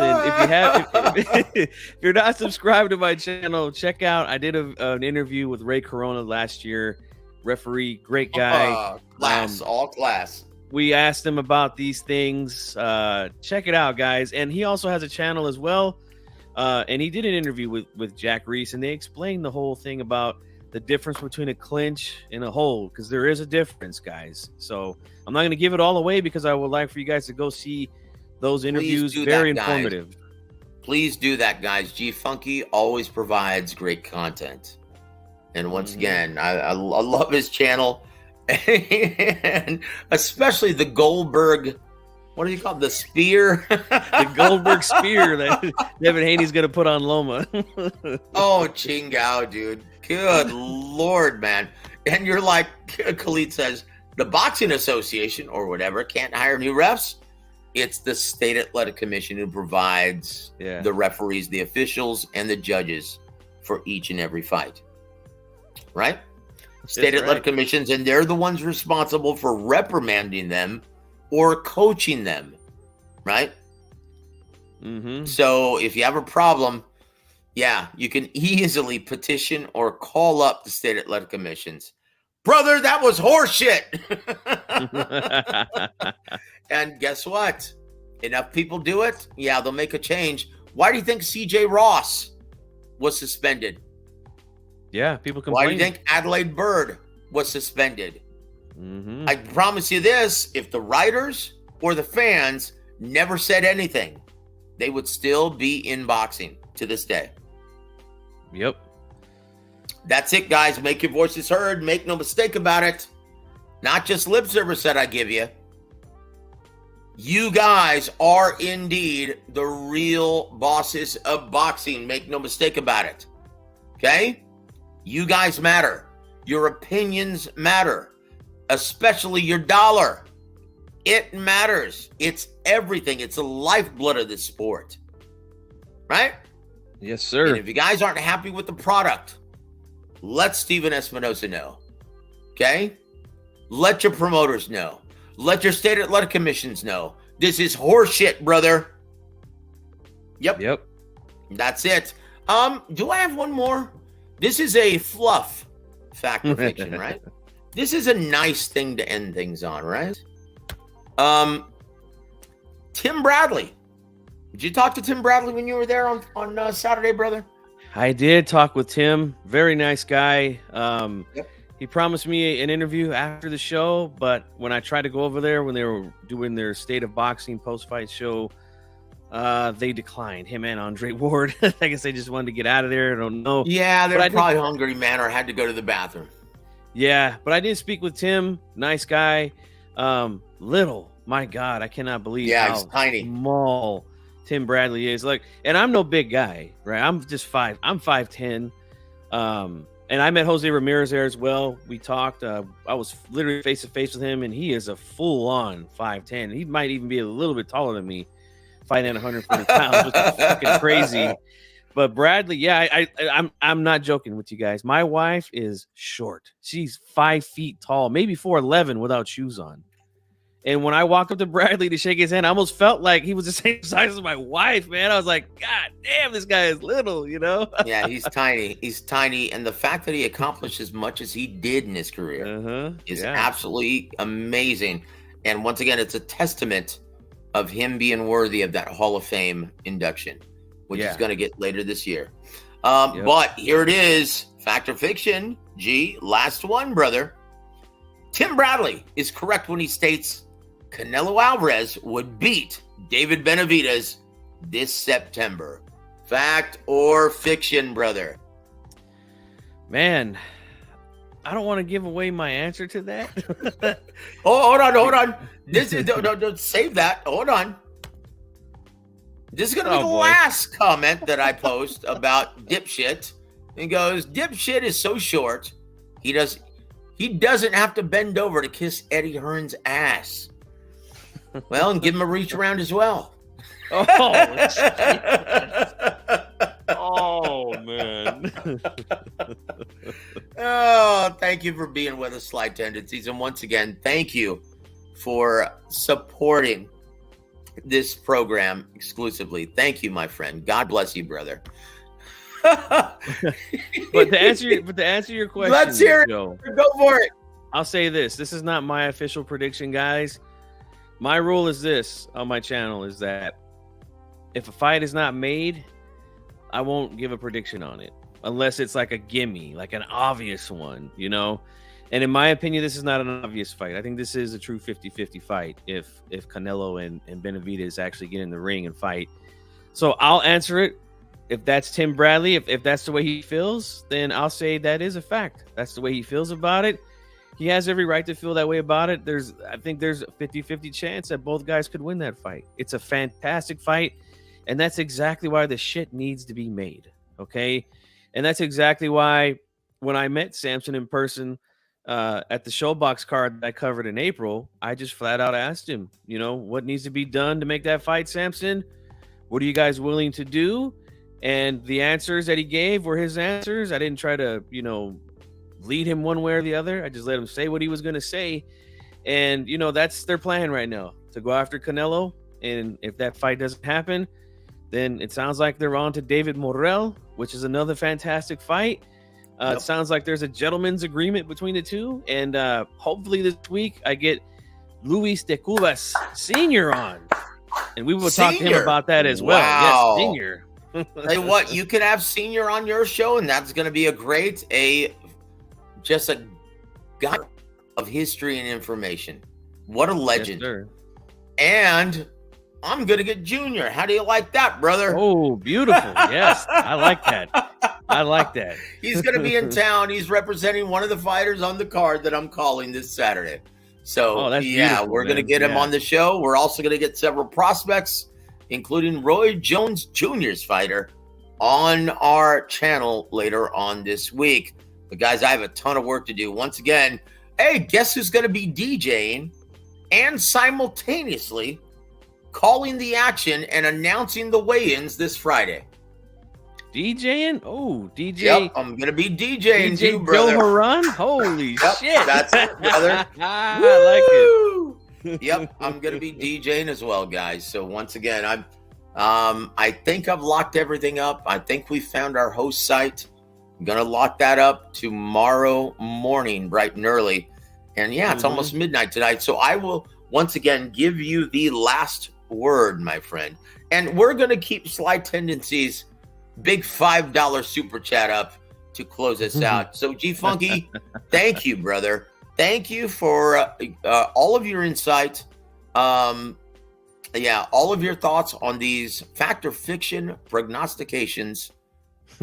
S3: If you're not subscribed to my channel, check out. I did an interview with Ray Corona last year. Referee, great guy.
S2: All class.
S3: We asked him about these things. Check it out, guys. And he also has a channel as well. And he did an interview with Jack Reese, and they explained the whole thing about the difference between a clinch and a hold, because there is a difference, guys. So I'm not going to give it all away because I would like for you guys to go see those interviews. Very informative.
S2: Please do that, guys. G Funky always provides great content. And once again, I love his channel, and especially the Goldberg. What do you call it? The spear?
S3: The Goldberg spear that Devin Haney's going to put on Loma.
S2: Oh, Chingao, dude. Good Lord, man. And you're like, Khalid says, the Boxing Association or whatever can't hire new refs. It's the State Athletic Commission who provides the referees, the officials, and the judges for each and every fight. Right? State Athletic Commissions, and they're the ones responsible for reprimanding them or coaching them, right?
S3: Mm-hmm.
S2: So if you have a problem, you can easily petition or call up the State Athletic Commissions. Brother, that was horseshit. And guess what? Enough people do it. Yeah, they'll make a change. Why do you think CJ Ross was suspended?
S3: Yeah, people complain.
S2: Why do you think Adelaide Bird was suspended?
S3: Mm-hmm.
S2: I promise you this, if the writers or the fans never said anything, they would still be in boxing to this day.
S3: Yep.
S2: That's it, guys. Make your voices heard. Make no mistake about it. Not just lip service that I give you. You guys are indeed the real bosses of boxing. Make no mistake about it. Okay? You guys matter. Your opinions matter. Especially your dollar. It matters. It's everything. It's the lifeblood of this sport. Right?
S3: Yes, sir.
S2: And if you guys aren't happy with the product, let Steven Espinoza know. Okay? Let your promoters know. Let your state athletic commissions know. This is horseshit, brother. Yep. That's it. Do I have one more? This is a fluff fact or fiction, right? This is a nice thing to end things on, right? Tim Bradley. Did you talk to Tim Bradley when you were there on Saturday, brother?
S3: I did talk with Tim. Very nice guy.
S2: Yep.
S3: He promised me an interview after the show, but when I tried to go over there when they were doing their State of Boxing post-fight show, they declined, him and Andre Ward. I guess they just wanted to get out of there. I don't know.
S2: Yeah, they're probably hungry, man, or had to go to the bathroom.
S3: Yeah, but I did speak with Tim. Nice guy. Little. My God, I cannot believe how
S2: he's tiny.
S3: Small Tim Bradley is. Like, and I'm no big guy, right? I'm just 5'10". And I met Jose Ramirez there as well. We talked. I was literally face to face with him, and he is a full-on 5'10". He might even be a little bit taller than me, fighting at 140 pounds, which is fucking crazy. But Bradley, yeah, I'm not joking with you guys. My wife is short. She's 5 feet tall, maybe 4'11" without shoes on. And when I walked up to Bradley to shake his hand, I almost felt like he was the same size as my wife, man. I was like, God damn, this guy is little, you know?
S2: Yeah, he's tiny. He's tiny. And the fact that he accomplished as much as he did in his career is absolutely amazing. And once again, it's a testament of him being worthy of that Hall of Fame induction, which is going to get later this year. But here it is. Fact or fiction. G, last one, brother. Tim Bradley is correct when he states Canelo Alvarez would beat David Benavidez this September. Fact or fiction, brother?
S3: Man, I don't want to give away my answer to that.
S2: Hold on. This is don't save that. Hold on. This is gonna be the last comment that I post about dipshit. He goes, dipshit is so short, he doesn't have to bend over to kiss Eddie Hearn's ass. Well, and give him a reach around as well.
S3: Oh man.
S2: Oh, thank you for being with us, Slight Tendencies. And once again, thank you for supporting this program exclusively. Thank you, my friend. God bless you, brother.
S3: But to answer your question,
S2: let's hear it.
S3: Joe,
S2: go for it.
S3: I'll say this. This is not my official prediction, guys. My rule is this on my channel is that if a fight is not made, I won't give a prediction on it unless it's like a gimme, like an obvious one, you know? And in my opinion, this is not an obvious fight. I think this is a true 50-50 fight if Canelo and Benavidez actually get in the ring and fight. So I'll answer it. If that's Tim Bradley, if that's the way he feels, then I'll say that is a fact. That's the way he feels about it. He has every right to feel that way about it. I think there's a 50-50 chance that both guys could win that fight. It's a fantastic fight, and that's exactly why the shit needs to be made, okay? And that's exactly why when I met Samson in person at the Showbox card that I covered in April, I just flat out asked him, you know, what needs to be done to make that fight, Samson? What are you guys willing to do? And the answers that he gave were his answers. I didn't try to, you know, lead him one way or the other. I just let him say what he was going to say. And, you know, that's their plan right now, to go after Canelo. And if that fight doesn't happen, then it sounds like they're on to David Morrell, which is another fantastic fight. It sounds like there's a gentleman's agreement between the two, and hopefully this week I get Luis de Cubas Sr. on, and we will talk to him about that as well.
S2: Wow.
S3: Yes, Senior.
S2: Tell you what, you can have Senior on your show, and that's going to be just a guy of history and information. What a legend.
S3: Yes, sir.
S2: And I'm going to get Junior. How do you like that, brother?
S3: Oh, beautiful. Yes, I like that.
S2: He's going to be in town. He's representing one of the fighters on the card that I'm calling this Saturday. So, we're going to get him on the show. We're also going to get several prospects, including Roy Jones Jr.'s fighter, on our channel later on this week. But, guys, I have a ton of work to do. Once again, hey, guess who's going to be DJing and simultaneously calling the action and announcing the weigh-ins this Friday?
S3: DJing? Oh, DJ.
S2: Yep, I'm going to be DJing too, brother.
S3: Joe Haran? Holy shit.
S2: That's it, brother.
S3: I like it.
S2: Yep, I'm going to be DJing as well, guys. So once again, I think I've locked everything up. I think we found our host site. I'm going to lock that up tomorrow morning, bright and early. And yeah, it's almost midnight tonight. So I will once again give you the last word, my friend. And we're going to keep Sly Tendencies big $5 super chat up to close us out. So G Funky, thank you, brother. Thank you for all of your insight. All of your thoughts on these fact or fiction prognostications.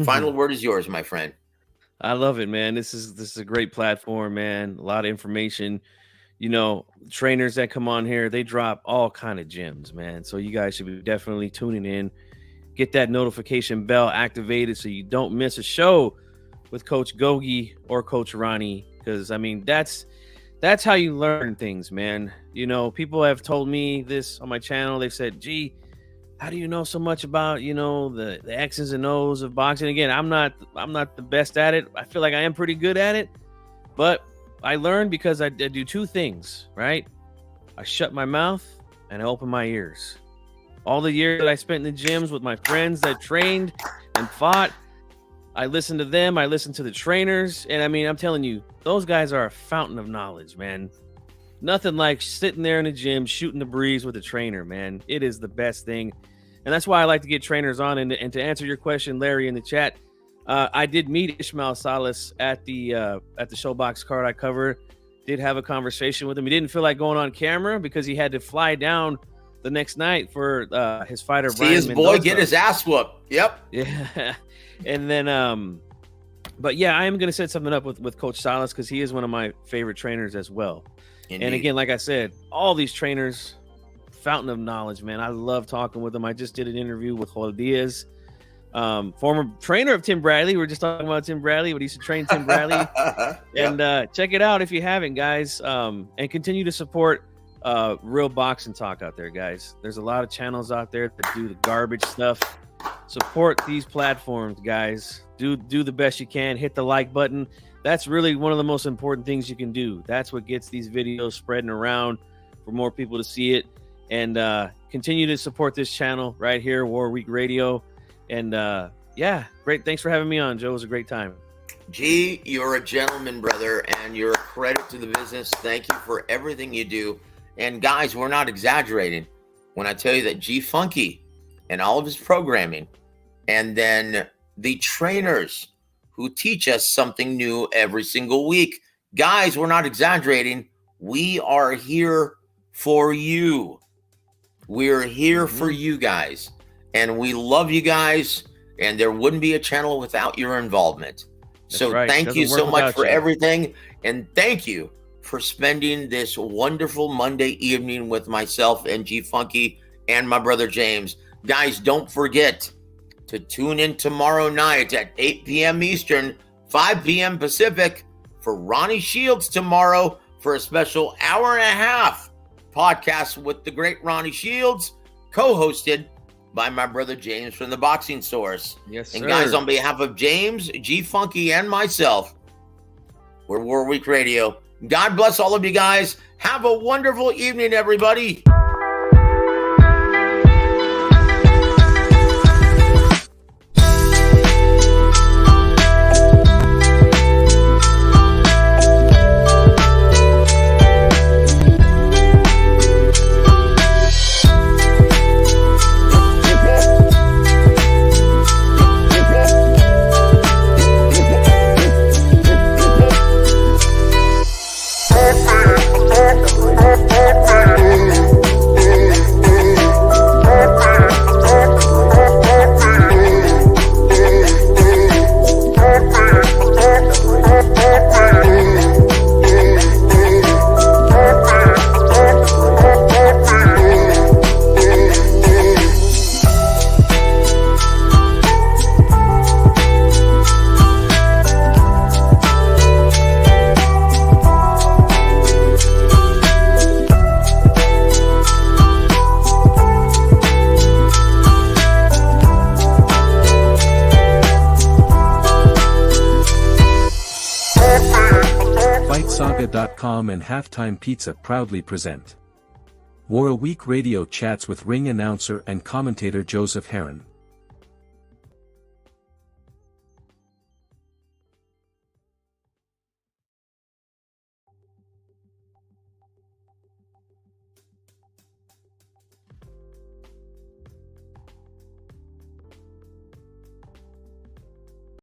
S2: Final word is yours, my friend.
S3: I love it, man. This is a great platform, man. A lot of information. You know, trainers that come on here, they drop all kind of gems, man. So you guys should be definitely tuning in. Get that notification bell activated so you don't miss a show with Coach Gogi or Coach Ronnie. Because, I mean, that's how you learn things, man. You know, people have told me this on my channel. They've said, gee, how do you know so much about, you know, the X's and O's of boxing? Again, I'm not the best at it. I feel like I am pretty good at it. But I learned because I do two things, right? I shut my mouth and I open my ears. All the years that I spent in the gyms with my friends that trained and fought, I listened to them. I listened to the trainers. And I mean, I'm telling you, those guys are a fountain of knowledge, man. Nothing like sitting there in the gym, shooting the breeze with a trainer, man. It is the best thing. And that's why I like to get trainers on. And to answer your question, Larry, in the chat, I did meet Ishmael Salas at the Showbox card I covered. Did have a conversation with him. He didn't feel like going on camera because he had to fly down the next night for his fighter.
S2: See his boy get his ass whooped. Yep.
S3: Yeah. And then, but yeah, I am going to set something up with Coach Salas because he is one of my favorite trainers as well. Indeed. And again, like I said, all these trainers, fountain of knowledge, man. I love talking with them. I just did an interview with Joel Diaz, former trainer of Tim Bradley. We were just talking about Tim Bradley, but he used to train Tim Bradley. And check it out if you haven't, guys. And continue to support real boxing talk out there, guys. There's a lot of channels out there that do the garbage stuff. Support these platforms, guys. Do the best you can. Hit the like button. That's really one of the most important things you can do. That's what gets these videos spreading around for more people to see it. And continue to support this channel right here, War Week Radio. And great. Thanks for having me on, Joe. It was a great time.
S2: G, you're a gentleman, brother, and you're a credit to the business. Thank you for everything you do. And guys, we're not exaggerating when I tell you that G Funky and all of his programming, and then the trainers who teach us something new every single week. Guys, we're not exaggerating. We are here for you. We're here for you guys. And we love you guys. And there wouldn't be a channel without your involvement. So thank you so much for everything. And thank you for spending this wonderful Monday evening with myself and G Funky and my brother James. Guys, don't forget to tune in tomorrow night at 8 p.m. Eastern, 5 p.m. Pacific for Ronnie Shields tomorrow for a special hour and a half podcast with the great Ronnie Shields, co-hosted by my brother James from the Boxing Source.
S3: Yes, sir.
S2: And guys, on behalf of James, G Funky, and myself, we're War Week Radio. God bless all of you guys. Have a wonderful evening, everybody.
S1: FightSaga.com and Halftime Pizza proudly present WAWR Week Radio Chats with ring announcer and commentator Joseph Heron.